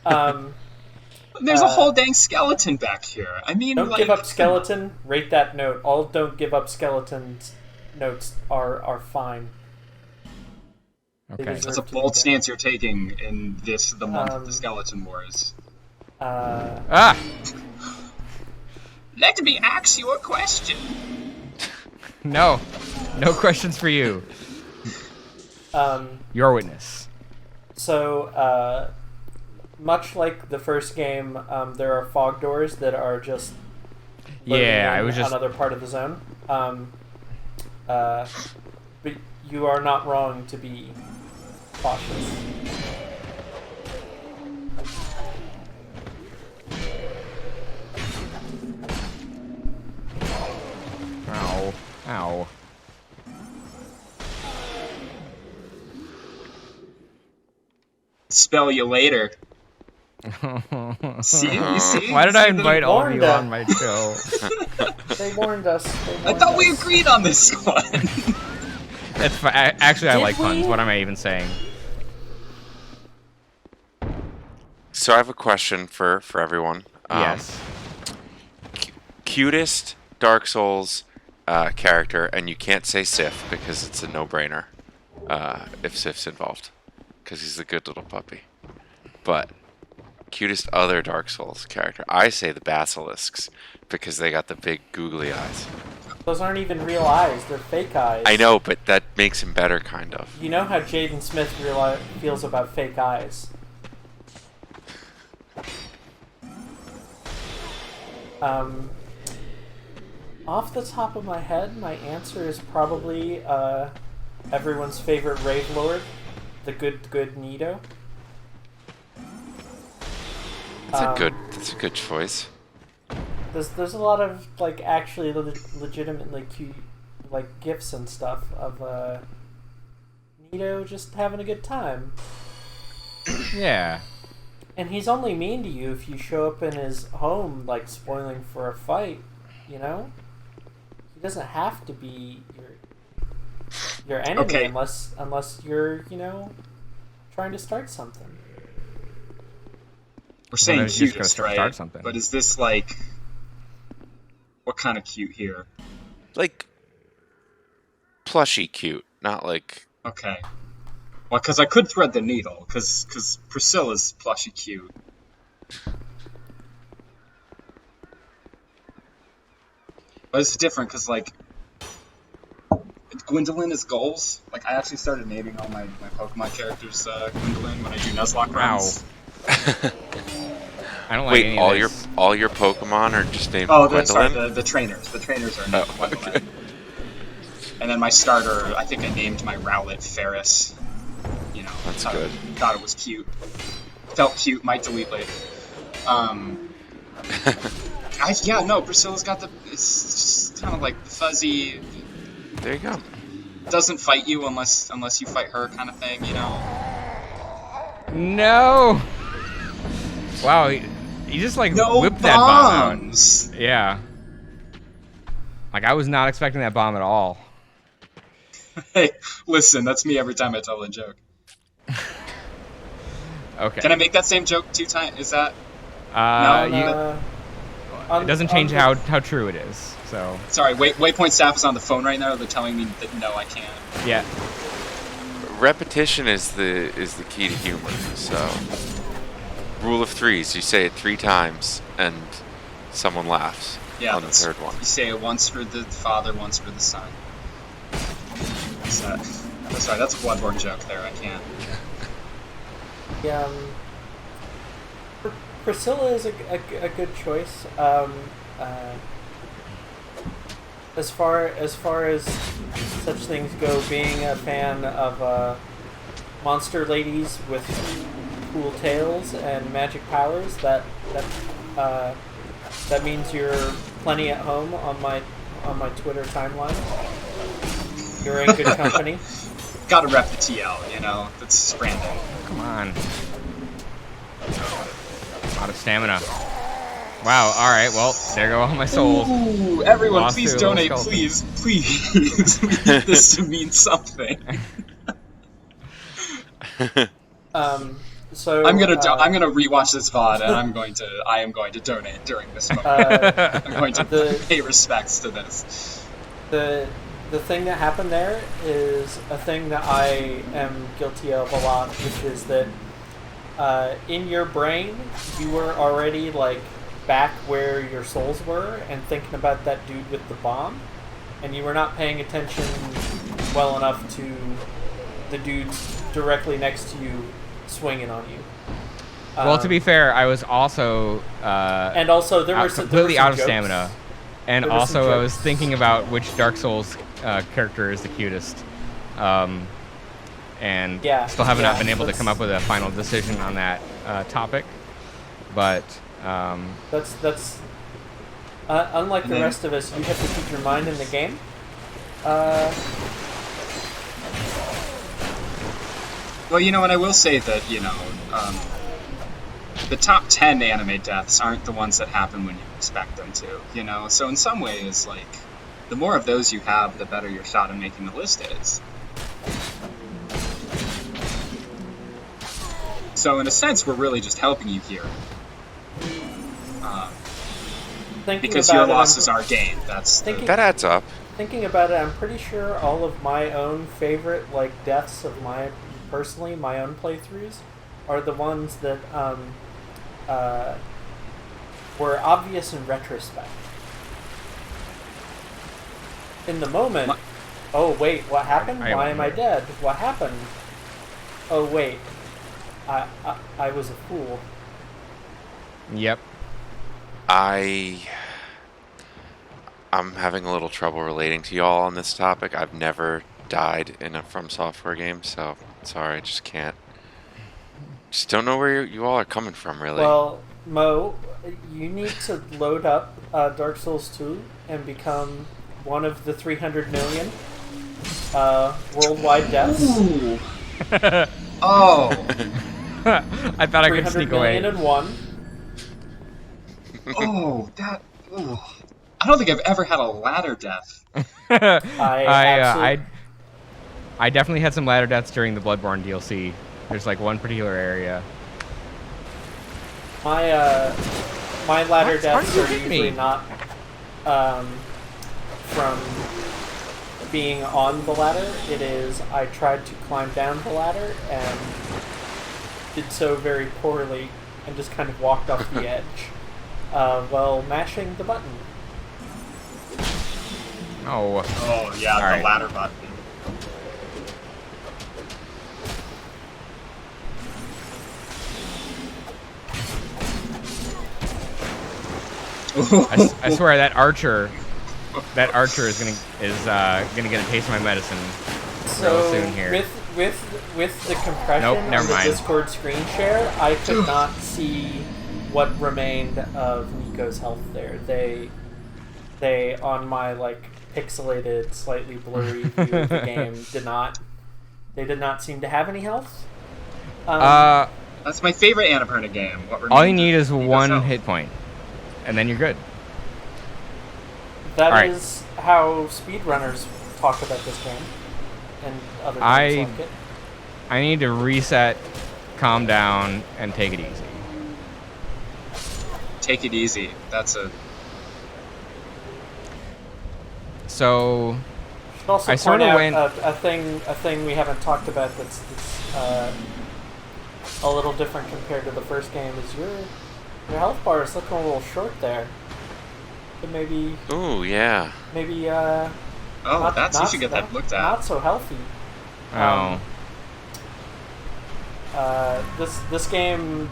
There's a whole dang skeleton back here. I mean, don't give up skeleton. Rate that note. All don't give up skeletons notes are fine. Okay. That's a bold stance you're taking in the month of the Skeleton Wars. Ah! Let me ask you a question. No questions for you. Your witness. So, much like the first game, there are fog doors that are just I was just another part of the zone. But you are not wrong to be cautious. Ow. Spell you later. See? You see? Why did I invite all of warned you them. on my show? They warned us. I thought we agreed on this one. It's actually, I Did like puns. we? What am I even saying? So I have a question for everyone. Yes. Cutest Dark Souls character, and you can't say Sif because it's a no-brainer if Sif's involved, because he's a good little puppy. But cutest other Dark Souls character, I say the basilisks because they got the big googly eyes. Those aren't even real eyes. They're fake eyes. I know, but that makes him better, kind of. You know how Jaden Smith feels about fake eyes. Off the top of my head, my answer is probably everyone's favorite Rave Lord, the good Nito. That's a good choice. There's a lot of like actually legitimately cute like gifs and stuff of Nito just having a good time. Yeah. And he's only mean to you if you show up in his home like spoiling for a fight, you know? He doesn't have to be your enemy Okay. unless you're, trying to start something. We're saying Sometimes you just cutest, gotta right? start something. But is this like... What kind of cute here? Like, plushy cute, not like... Okay. Well, because I could thread the needle, because Priscilla's plushy cute. But it's different, because, like, Gwendolyn is goals. Like, I actually started naming all my Pokemon characters Gwendolyn when I do Nuzlocke runs. I don't like Wait, any all of your this. Pokemon are just named Oh, Gwendolyn? sorry, the trainers. The trainers are named Gwendolyn. Okay. And then my starter, I think I named my Rowlet Ferris. You know, That's good. Thought it was cute. Felt cute, might delete later. No, Priscilla's got it's just kind of like the fuzzy, There you go. doesn't fight you unless you fight her kind of thing, you know? No! Wow, he just like No whipped that bomb bombs! out. Yeah. Like, I was not expecting that bomb at all. Hey, listen, that's me every time I tell a joke. Okay. Can I make that same joke 2 times? Is that... It doesn't change how true it is, so... Sorry, Waypoint staff is on the phone right now. They're telling me that no, I can't. Yeah. Repetition is the key to humor, so... Rule of threes, you say it 3 times, and someone laughs Yeah, on the third one. You say it once for the father, once for the son. Sorry, that's a Bloodborne joke there. I can't. Yeah, Priscilla is a good choice. As far as such things go, being a fan of monster ladies with cool tails and magic powers, that means you're plenty at home on my Twitter timeline. You're in good company. Gotta rep the TL, you know. That's branding. Come on. Out of stamina. Wow, alright, well, there go all my souls. Ooh, everyone, Lost please to a little donate, skeleton. please. We need this to mean something. So I'm gonna rewatch this VOD and I am going to donate during this moment. I'm going to pay respects to this. The thing that happened there is a thing that I am guilty of a lot, which is that in your brain you were already like back where your souls were and thinking about that dude with the bomb, and you were not paying attention well enough to the dudes directly next to you swinging on you. Well, to be fair, I was also and also there were completely some out of jokes. stamina, and There were some also I was jokes. thinking about which Dark Souls character is the cutest, and Yeah, still have not been able to that's- come up with a final decision on that topic. But That's unlike the rest of us. You have to keep your mind in the game. Well, you know, and I will say that, you know, the top 10 anime deaths aren't the ones that happen when you expect them to, you know? So in some ways, like, the more of those you have, the better your shot at making the list is. So in a sense, we're really just helping you here. Thinking Because about your it, losses I'm are gained. That's the... That adds up. thinking about it. I'm pretty sure all of my own favorite like deaths of my own playthroughs are the ones that were obvious in retrospect. In the moment, oh wait, what happened? Why am I dead? What happened? Oh wait, I was a fool. yep. I'm having a little trouble relating to y'all on this topic. I've never died in a From Software game, so sorry, I just can't. Just don't know where you all are coming from, really. Well, Mo, you need to load up Dark Souls 2 and become one of the 300 million worldwide deaths. Ooh. Oh. I thought I could 300 sneak away. million and one. Oh, that... Ooh. I don't think I've ever had a ladder death. I definitely had some ladder deaths during the Bloodborne DLC. There's like one particular area. My ladder What? deaths How are did you hit usually me? not from being on the ladder. It is I tried to climb down the ladder and did so very poorly and just kind of walked off the edge while mashing the button. Oh. Oh yeah, All the right. ladder button. I swear that archer is gonna get a taste of my medicine real So soon here. with the compression Nope, on never the mind. Discord screen share, I could not see what remained of Niko's health there. They on my like pixelated, slightly blurry view of the game did not seem to have any health. That's my favorite Annapurna game. What All you remains need of is Niko's one health. hit point, and then you're good. That Alright. is how speedrunners talk about this game and other games like it. I need to reset, calm down, and take it easy. Take it easy. That's a. So Should also I point sorta out went- a thing we haven't talked about that's a little different compared to the first game is your health bar is looking a little short there. But maybe Ooh, yeah. Oh, not, you should get that looked at. Not so healthy. Oh. This game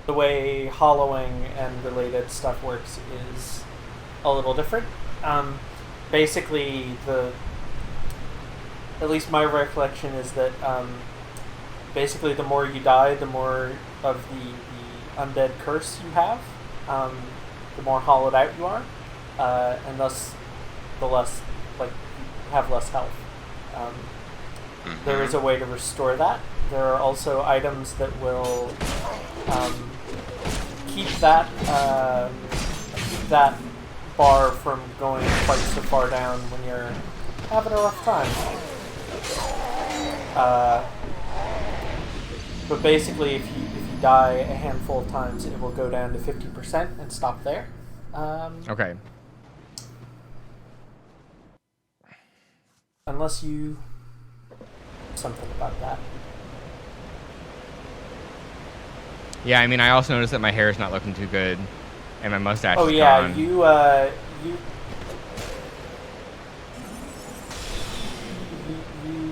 the way hollowing and related stuff works is a little different. Basically, at least my recollection is that basically the more you die, the more of the undead curse you have, the more hollowed out you are, and thus the less like you have less health. There is a way to restore that. There are also items that will keep that bar from going quite so far down when you're having a rough time. But basically, if you die a handful of times, it will go down to 50% and stop there. Okay. Unless you something about that. Yeah, I mean, I also noticed that my hair is not looking too good, and my mustache Oh is yeah, gone. you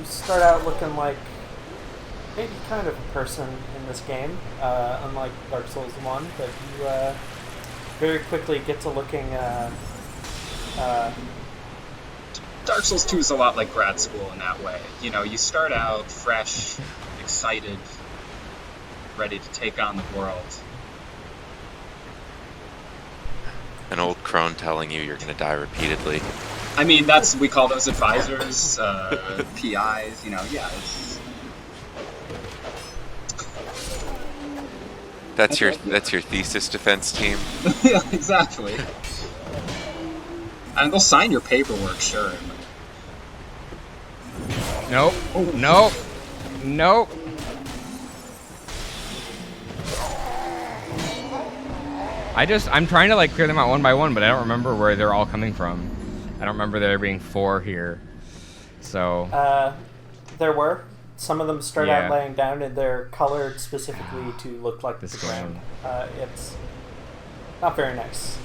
start out looking like maybe kind of a person in this game, unlike Dark Souls 1, but you very quickly get to looking Dark Souls 2 is a lot like grad school in that way. You know, you start out fresh, excited, ready to take on the world. An old crone telling you you're gonna die repeatedly. I mean, we call those advisors, PIs, you know, yeah, it's... That's your thesis defense team. Yeah, exactly. And they'll sign your paperwork, sure. Nope. Nope. Nope. I'm trying to like clear them out one by one, but I don't remember where they're all coming from. I don't remember there being 4 here. So. there were. Some of them start Yeah. out laying down, and they're colored specifically to look like This the ground. It's not very nice.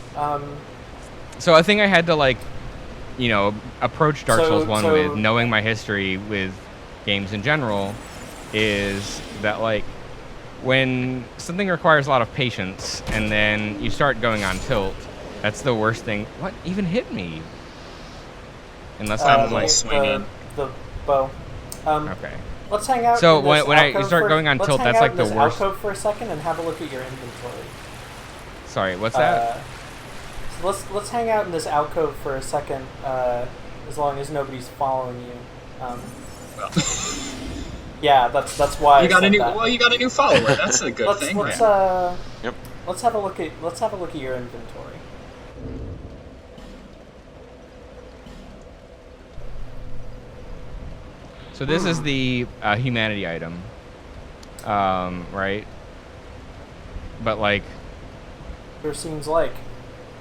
So I think I had to like, approach Dark Souls 1 so- with knowing my history with games in general, is that like when something requires a lot of patience and then you start going on tilt, that's the worst thing. What even hit me? Unless I'm like swinging. The bow. okay. Let's hang out. So in this when I alcove start for- going on let's tilt, hang that's out like in the this worst. alcove for a second and have a look at your inventory. Sorry, what's that? So let's hang out in this alcove for a second, as long as nobody's following you. Well, Yeah, that's why you got a new. that. Well, you got a new follower. That's a good let's thing. let's Yep. let's have a look at your inventory. So this is the humanity item, right? But like, Sure seems like.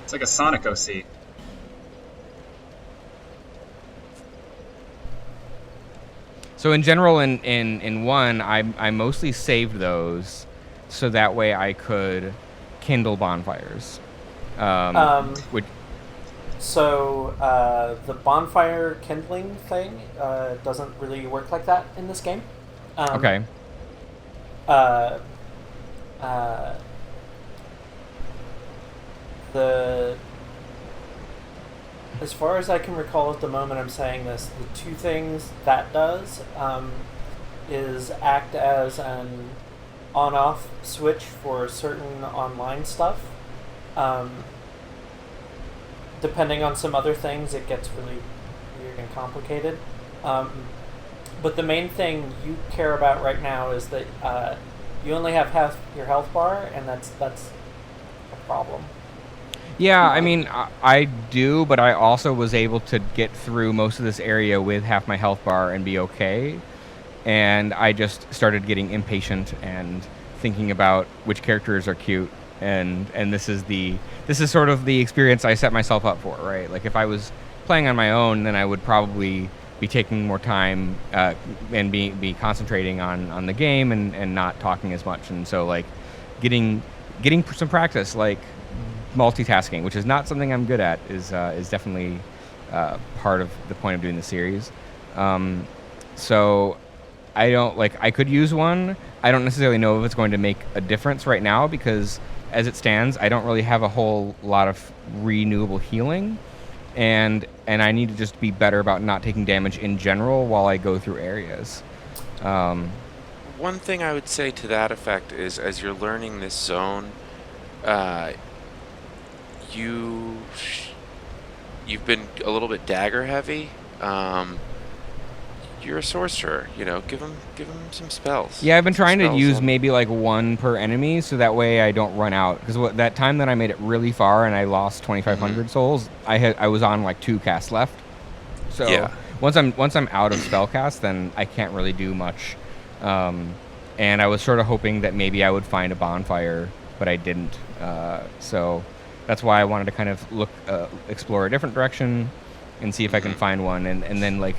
It's like a Sonic OC. so in general, in one, I mostly saved those, so that way I could kindle bonfires. Which So the bonfire kindling thing doesn't really work like that in this game. okay. The as far as I can recall at the moment I'm saying this, the two things that does is act as an on-off switch for certain online stuff. Depending on some other things, it gets really weird and complicated. But the main thing you care about right now is that you only have half your health bar, and that's a problem. Yeah, I mean, I do, but I also was able to get through most of this area with half my health bar and be okay. And I just started getting impatient and thinking about which characters are cute, and this is sort of the experience I set myself up for, right? Like if I was playing on my own, then I would probably be taking more time and be concentrating on the game and not talking as much. And so like getting some practice, like multitasking, which is not something I'm good at, is definitely part of the point of doing the series. So I could use one. I don't necessarily know if it's going to make a difference right now, because as it stands, I don't really have a whole lot of renewable healing, and I need to just be better about not taking damage in general while I go through areas. One thing I would say to that effect is, as you're learning this zone, you've been a little bit dagger heavy. You're a sorcerer, give him some spells. Yeah, I've been trying to Spells use on- maybe like one per enemy, so that way I don't run out. Because that time that I made it really far and I lost 2,500 souls, I was on like 2 casts left. So Yeah. once I'm out of spell cast, then I can't really do much. And I was sort of hoping that maybe I would find a bonfire, but I didn't. So that's why I wanted to kind of explore a different direction and see if I can find one, and then like.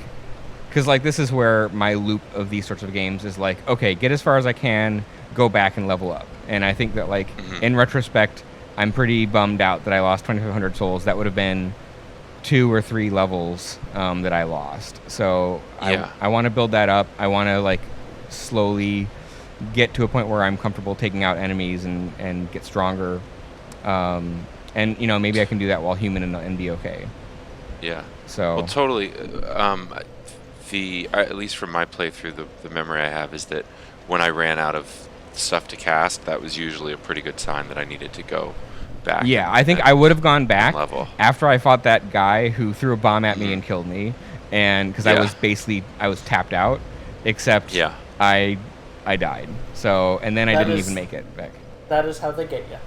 Because, like, this is where my loop of these sorts of games is like, okay, get as far as I can, go back and level up. And I think that, like, in retrospect, I'm pretty bummed out that I lost 2,500 souls. That would have been 2 or 3 levels that I lost. So Yeah. I want to build that up. I want to, like, slowly get to a point where I'm comfortable taking out enemies and get stronger. And, maybe I can do that while human and be okay. Yeah. So. Well, totally. At least from my playthrough, the memory I have is that when I ran out of stuff to cast, that was usually a pretty good sign that I needed to go back. Yeah, I think I would have gone back level. after I fought that guy who threw a bomb at me and killed me, and because I was tapped out, except I died. So and then I didn't even make it back. That is how they get you.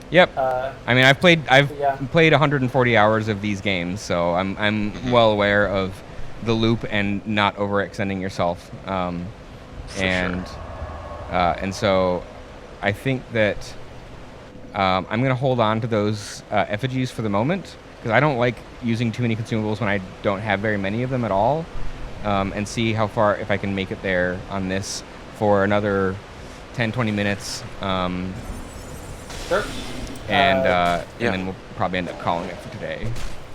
Yep. I mean, I've played 140 hours of these games, so I'm well aware of the loop and not overextending yourself. And so I think that I'm going to hold on to those effigies for the moment, because I don't like using too many consumables when I don't have very many of them at all, and see how far, if I can make it there on this for another 10-20 minutes. Sure. And then we'll probably end up calling it for today.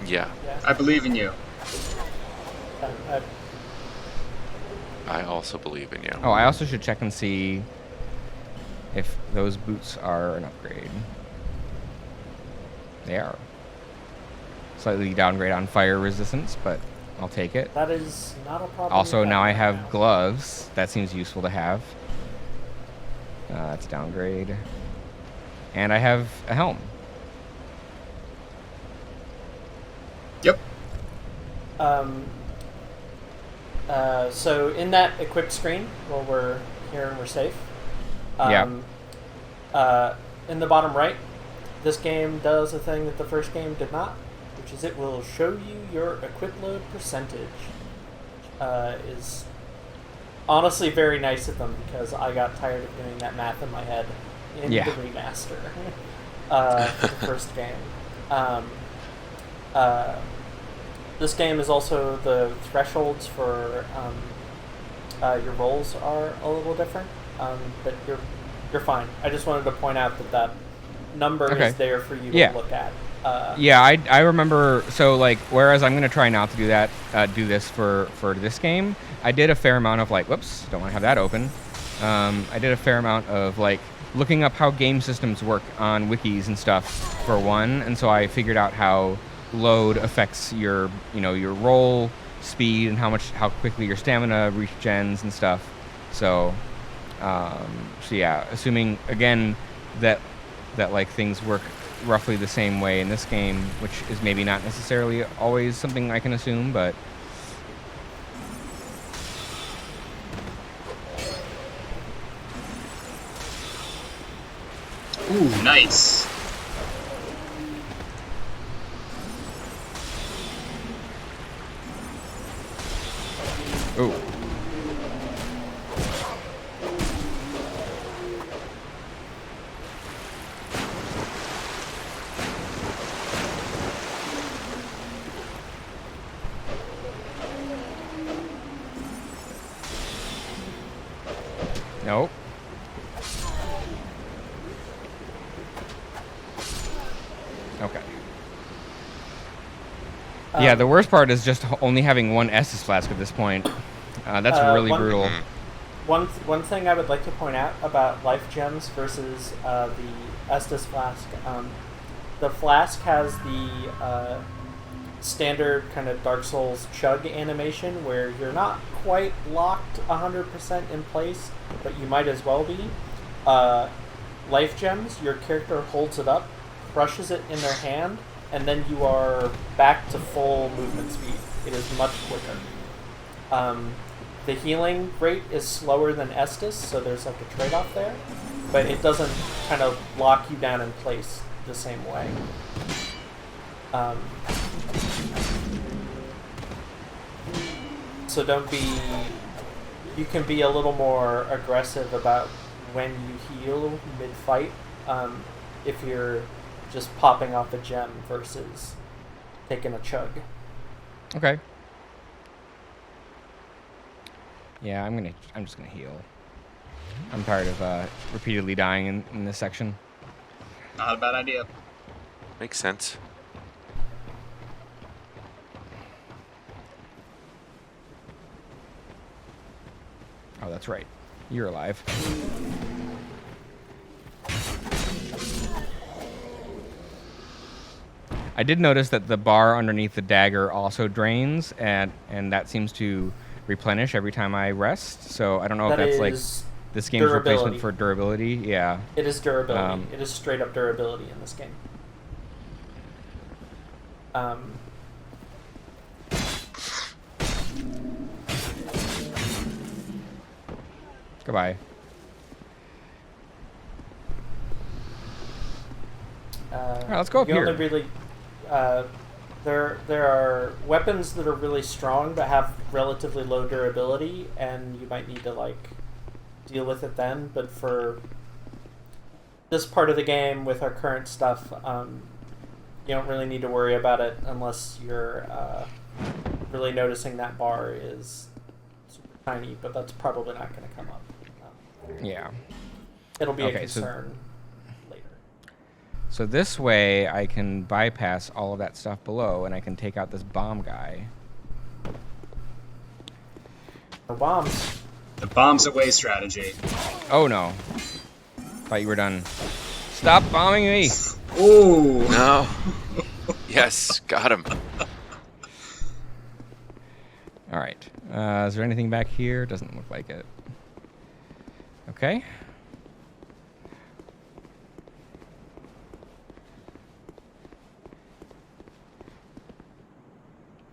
Yeah. I believe in you. I also believe in you. Oh, I also should check and see if those boots are an upgrade. They are. Slightly downgrade on fire resistance, but I'll take it. That is not a problem. Also, now I have gloves. That seems useful to have. That's a downgrade. And I have a helm. Yep. So in that equip screen, while we're here and we're safe, in the bottom right, this game does a thing that the first game did not, which is it will show you your equip load percentage. is honestly very nice of them, because I got tired of doing that math in my head in Yeah. the remaster for the first game. This game is also, the thresholds for your rolls are a little different, but you're fine. I just wanted to point out that number Okay. is there for you to Yeah. look at. Yeah, I remember. So like, whereas I'm gonna try not to do that, do this for this game, I did a fair amount of like, whoops, don't want to have that open. I did a fair amount of like looking up how game systems work on wikis and stuff for one, and so I figured out how load affects your your roll speed and how quickly your stamina regens and stuff. So yeah, assuming again that like things work roughly the same way in this game, which is maybe not necessarily always something I can assume, but Ooh, nice. ooh. Nope. Okay. Yeah, the worst part is just only having one Estus flask at this point. That's really brutal. One thing I would like to point out about life gems versus the Estus flask, the flask has the standard kind of Dark Souls chug animation where you're not quite locked 100% in place, but you might as well be. Life gems, your character holds it up, crushes it in their hand, and then you are back to full movement speed. It is much quicker. The healing rate is slower than Estus, so there's like a trade-off there, but it doesn't kind of lock you down in place the same way. So you can be a little more aggressive about when you heal mid-fight, if you're just popping off a gem versus taking a chug. Okay. Yeah, I'm just gonna heal. I'm tired of repeatedly dying in this section. Not a bad idea. Makes sense. Oh, that's right. You're alive. I did notice that the bar underneath the dagger also drains, and that seems to replenish every time I rest. So I don't know if that's like this game's replacement for durability. Yeah. It is durability. It is straight up durability in this game. Goodbye. All right, let's go up you here. Only really, there are weapons that are really strong but have relatively low durability, and you might need to like deal with it then. But for this part of the game with our current stuff, you don't really need to worry about it unless you're really noticing that bar is super tiny. But that's probably not going to come up. Yeah. It'll be a concern later. So this way I can bypass all of that stuff below, and I can take out this bomb guy. No bombs. The bombs away strategy. Oh no. Thought you were done. Stop bombing me! Ooh. No. Yes, got him. Alright. Is there anything back here? Doesn't look like it. Okay.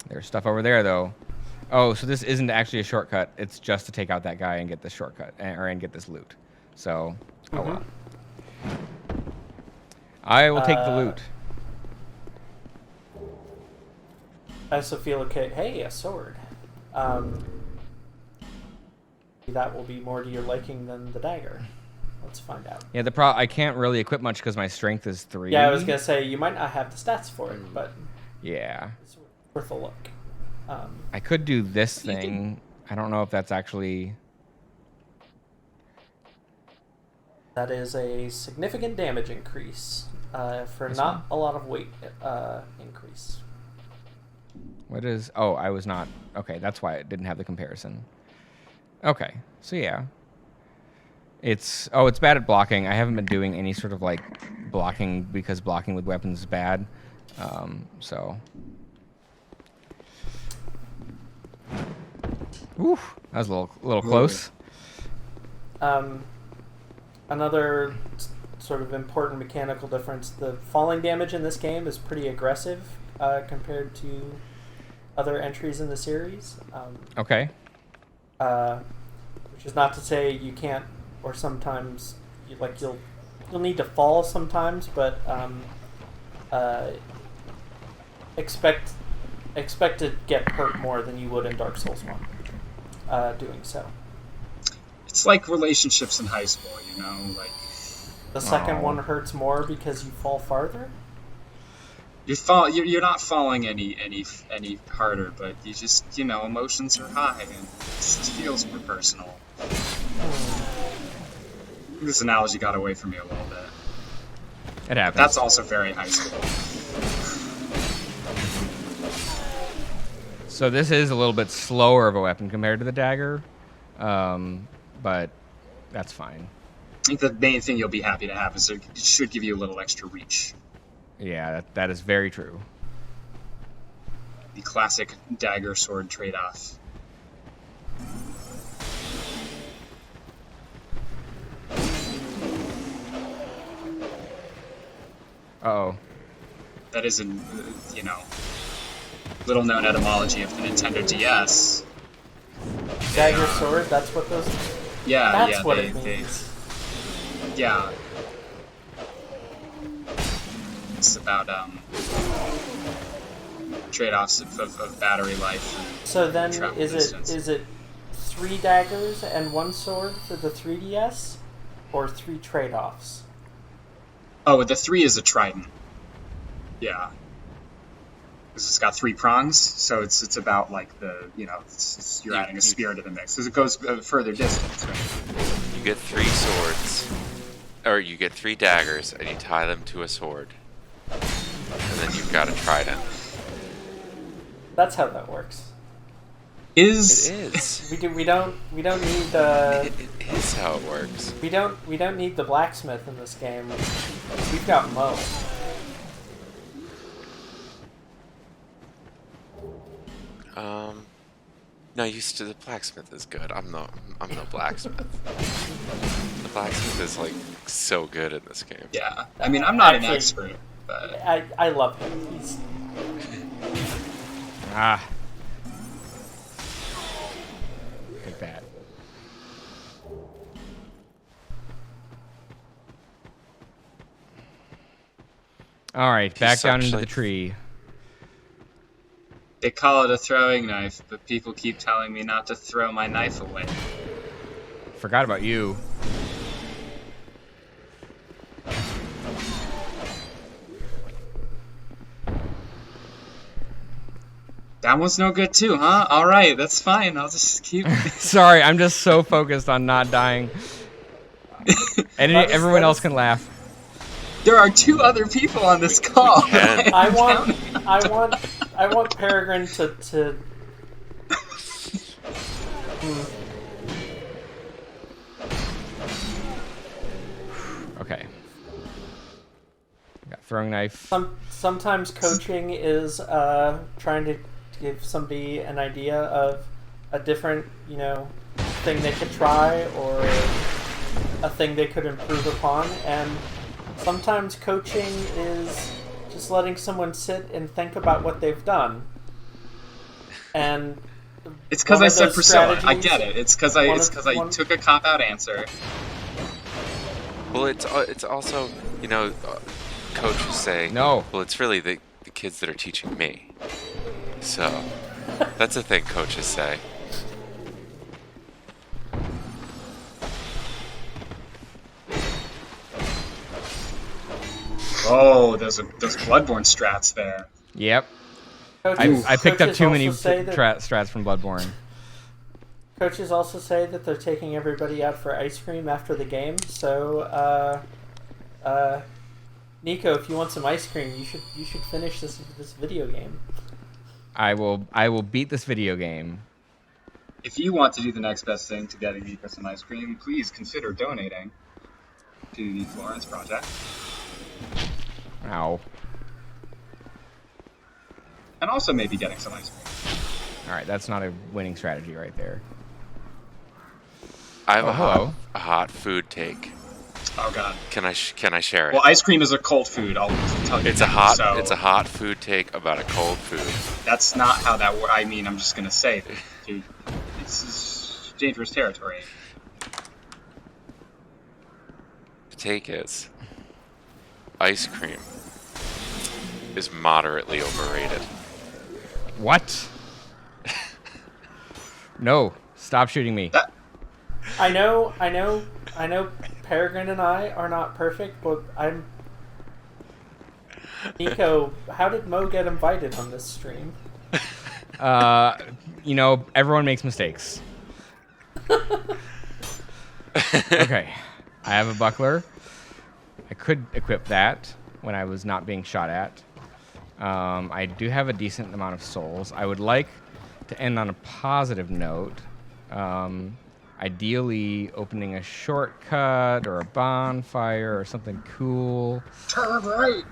There's stuff over there, though. Oh, so this isn't actually a shortcut. It's just to take out that guy and get this shortcut, and get this loot. So, oh well. I will take the loot. I also feel okay. Hey, a sword. that will be more to your liking than the dagger. Let's find out. Yeah, I can't really equip much because my strength is 3. Yeah, I was gonna say you might not have the stats for it, but yeah, it's worth a look. I could do this thing. I don't know if that's actually. That is a significant damage increase for This not a lot of weight increase. What is? Oh, I was not. Okay, that's why it didn't have the comparison. Okay, so yeah. It's bad at blocking. I haven't been doing any sort of like blocking because blocking with weapons is bad. So. Oof, that was a little close. Another sort of important mechanical difference: the falling damage in this game is pretty aggressive compared to other entries in the series. Okay. Which is not to say you can't, or sometimes you'll need to fall sometimes, but expect to get hurt more than you would in Dark Souls 1 doing so. It's like relationships in high school, you know, like The second one hurts more because you fall farther. You're not falling any harder, but you just, you know, emotions are high and it just feels more personal. This analogy got away from me a little bit. It happens. That's also very high school. So this is a little bit slower of a weapon compared to the dagger, but that's fine. I think the main thing you'll be happy to have is it should give you a little extra reach. Yeah, that is very true. The classic dagger sword trade-off. Uh-oh. That is a, you know, little-known etymology of the Nintendo DS. Dagger sword, that's what those... Yeah, That's yeah, what it means. Yeah. It's about trade-offs of battery life. And So then, travel is distance. it 3 daggers and 1 sword for the 3DS, or 3 trade-offs? Oh, the 3 is a trident. Yeah. Because it's got 3 prongs, so it's about like the, you know, you're adding a spear to the mix. Because it goes a further distance, right? You get 3 swords, or you get 3 daggers, and you tie them to a sword, and then you've got a trident. That's how that works. It is. We don't need the It is how it works. we don't need the blacksmith in this game. We've got Mo. No, used to the blacksmith is good. I'm no blacksmith. The blacksmith is like so good in this game. Yeah. I mean, I'm not an Actually, expert, but I love him. He's Take that. All right, back down into the tree. they call it a throwing knife, but people keep telling me not to throw my knife away. Forgot about you. That one's no good too, huh? Alright, that's fine. I'll just keep... Sorry, I'm just so focused on not dying. And everyone else can laugh. There are 2 other people on this call. I want Peregrine to Okay. Got throwing knife. Sometimes coaching is trying to give somebody an idea of a different, you know, thing they could try or a thing they could improve upon, and sometimes coaching is just letting someone sit and think about what they've done. And It's because I said those Priscilla. I strategies- get it. It's because I took a cop-out answer. Well, it's also, you know, coaches say, No. well, it's really the kids that are teaching me. So, That's a thing coaches say. Oh, those Bloodborne strats there. Yep. Coaches, I picked up coaches too many also say that- strats from Bloodborne. Coaches also say that they're taking everybody out for ice cream after the game. So, Niko, if you want some ice cream, you should finish this video game. I will beat this video game. If you want to do the next best thing to getting Niko some ice cream, please consider donating to the Florence Project. Ow. And also maybe getting some ice cream. All right, that's not a winning strategy right there. I have hello. a hot food take. Oh god. Can I share it? Well, ice cream is a cold food. I'll tell you. It's that, a hot food take about a cold food. That's not how that works. I mean, I'm just gonna say, dude, it's dangerous territory. The take is ice cream is moderately overrated. What? No, stop shooting me. I know. Peregrine and I are not perfect, but Niko, how did Mo get invited on this stream? Everyone makes mistakes. Okay, I have a buckler. I could equip that when I was not being shot at. I do have a decent amount of souls. I would like to end on a positive note. Ideally, opening a shortcut or a bonfire or something cool. Turn right.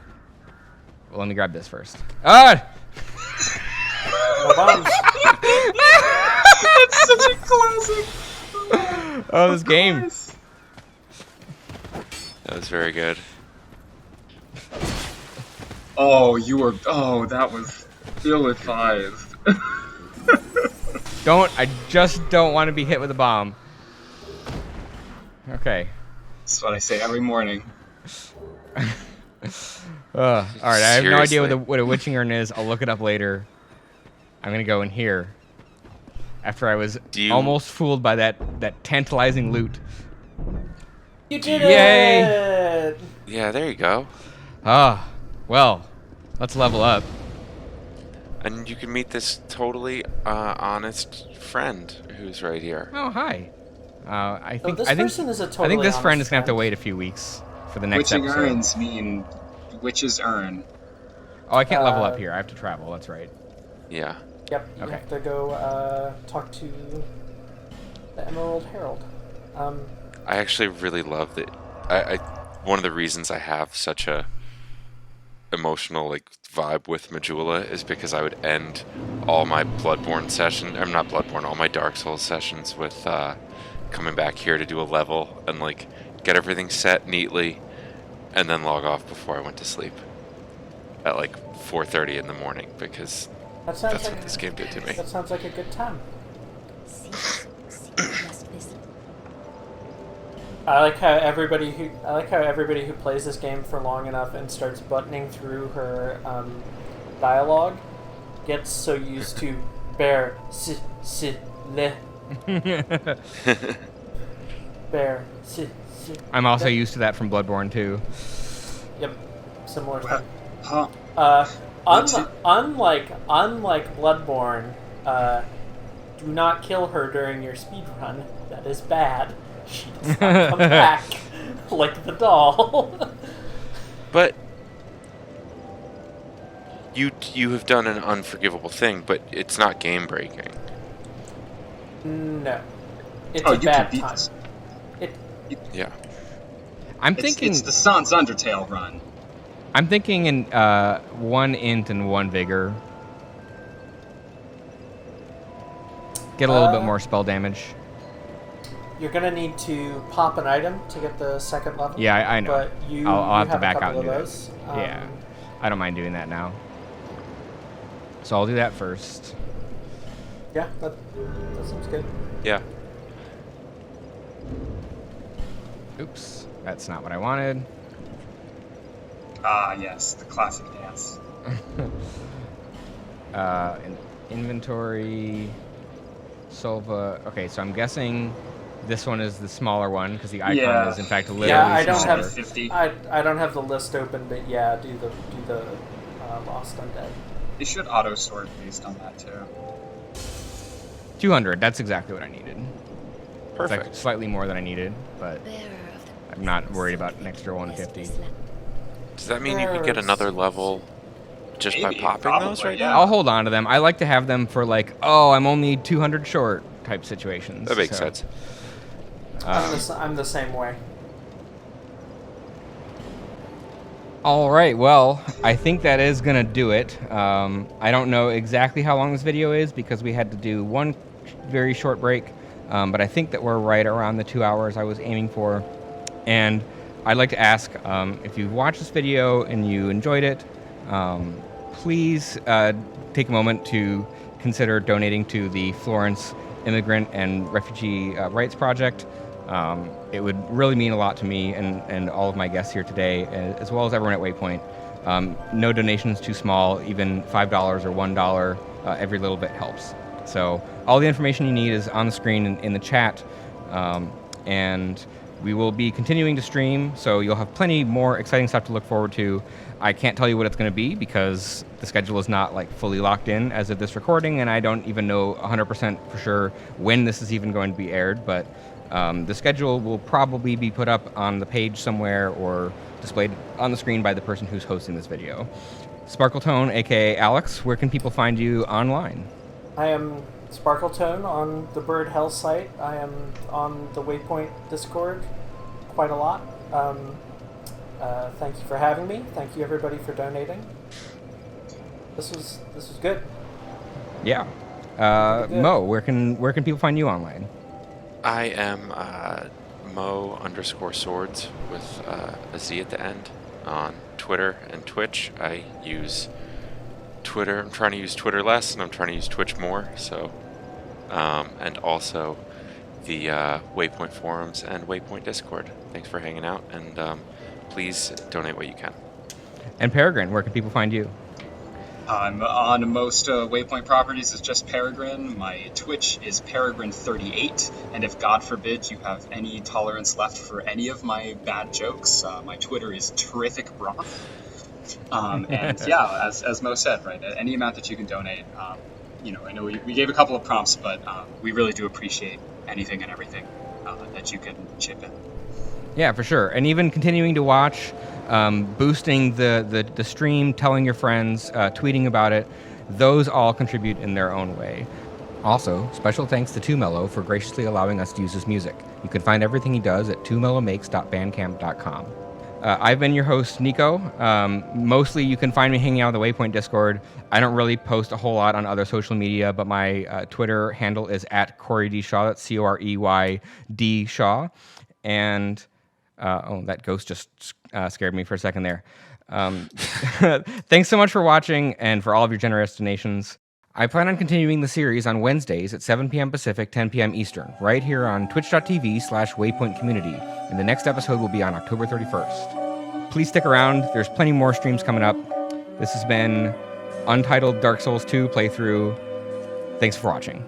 Well, let me grab this first. Ah! No bombs. That's such a classic. Oh, this game. Nice. That was very good. Oh, that was ill-advised. I just don't want to be hit with a bomb. Okay. That's what I say every morning. All right, I have no idea Seriously. what a witching urn is. I'll look it up later. I'm going to go in here. After I was almost fooled by that tantalizing loot. You did Yay! it! Yeah, there you go. Ah, well, let's level up. And you can meet this totally honest friend who's right here. Oh, hi. I think this I think person is a I think totally this friend honest is gonna have to friend. wait a few weeks for the next Witching episode. urns mean witch's urn. Oh, I can't level up here. I have to travel. That's right. Yeah. Yep, you Okay. have to go talk to the Emerald Herald. I actually really love that. I one of the reasons I have such a emotional vibe with Majula is because I would end all my Bloodborne session, I'm not Bloodborne, all my Dark Souls sessions with coming back here to do a level and get everything set neatly and then log off before I went to sleep at 4:30 in the morning because That sounds that's like what this game did to me. that sounds like a good time. See, just listen. I like how everybody who plays this game for long enough and starts buttoning through her dialogue gets so used to bear le bear I'm also used to that from Bloodborne too. Yep, similar thing. Huh. Unlike Bloodborne, do not kill her during your speed run. That is bad. She does not come back like the doll. But you have done an unforgivable thing, but it's not game breaking. No, it's Oh, a you bad can beat time. this. Yeah. I'm thinking It's the Sans Undertale run. I'm thinking in one int and one vigor. Get a little bit more spell damage. You're gonna need to pop an item to get the second level. Yeah, I know. But I'll have to a back out couple and do of that. those. Yeah, I don't mind doing that now. So I'll do that first. Yeah, that seems good. Yeah. Oops, that's not what I wanted. Ah, yes, the classic dance. Inventory, Solva. Okay, so I'm guessing this one is the smaller one because the icon Yeah. is in fact literally Yeah, I don't smaller. have 50. I don't have the list open, but yeah, do the Lost Undead. They should auto sort based on that too. 200. That's exactly what I needed. Perfect. It's like slightly more than I needed, but Bearer of the I'm not worried about an extra 150. Does that mean you could get another level just Maybe, by popping probably, those right yeah. now? I'll hold on to them. I like to have them for like, oh, I'm only 200 short type situations. That makes so, sense. I'm the same way. All right, well, I think that is going to do it. I don't know exactly how long this video is because we had to do one very short break, but I think that we're right around the 2 hours I was aiming for. And I'd like to ask, if you've watched this video and you enjoyed it, please take a moment to consider donating to the Florence Immigrant and Refugee Rights Project. It would really mean a lot to me and all of my guests here today, as well as everyone at Waypoint. No donation is too small, even $5 or $1, every little bit helps. So all the information you need is on the screen in the chat, and we will be continuing to stream, so you'll have plenty more exciting stuff to look forward to. I can't tell you what it's going to be because the schedule is not like fully locked in as of this recording, and I don't even know 100% for sure when this is even going to be aired, but the schedule will probably be put up on the page somewhere or displayed on the screen by the person who's hosting this video. Sparkletone, aka Alex, where can people find you online? I am Sparkletone on the Bird Hell site. I am on the Waypoint Discord quite a lot. Thank you for having me. Thank you everybody for donating. This was good. Yeah. Good. Mo, where can people find you online? I am Mo_swords with a Z at the end on Twitter and Twitch. I use Twitter. I'm trying to use Twitter less, and I'm trying to use Twitch more. So, and also the Waypoint forums and Waypoint Discord. Thanks for hanging out, and please donate what you can. And Peregrine, where can people find you? I'm on most Waypoint properties. It's just Peregrine. My Twitch is Peregrine38, and if God forbid you have any tolerance left for any of my bad jokes, my Twitter is Terrific Broth. And yeah, as Mo said, right, any amount that you can donate. I know we gave a couple of prompts, but we really do appreciate anything and everything that you can chip in. Yeah, for sure. And even continuing to watch, boosting the stream, telling your friends, tweeting about it, those all contribute in their own way. Also, special thanks to 2Mellow for graciously allowing us to use his music. You can find everything he does at 2mellowmakes.bandcamp.com. I've been your host, Niko. Mostly you can find me hanging out on the Waypoint Discord. I don't really post a whole lot on other social media, but my Twitter handle is at Corey D. Shaw. That's COREYD Shaw. And that ghost just scared me for a second there. Thanks so much for watching and for all of your generous donations. I plan on continuing the series on Wednesdays at 7 p.m. Pacific, 10 p.m. Eastern, right here on twitch.tv/Waypoint Community, and the next episode will be on October 31st. Please stick around. There's plenty more streams coming up. This has been Untitled Dark Souls 2 playthrough. Thanks for watching.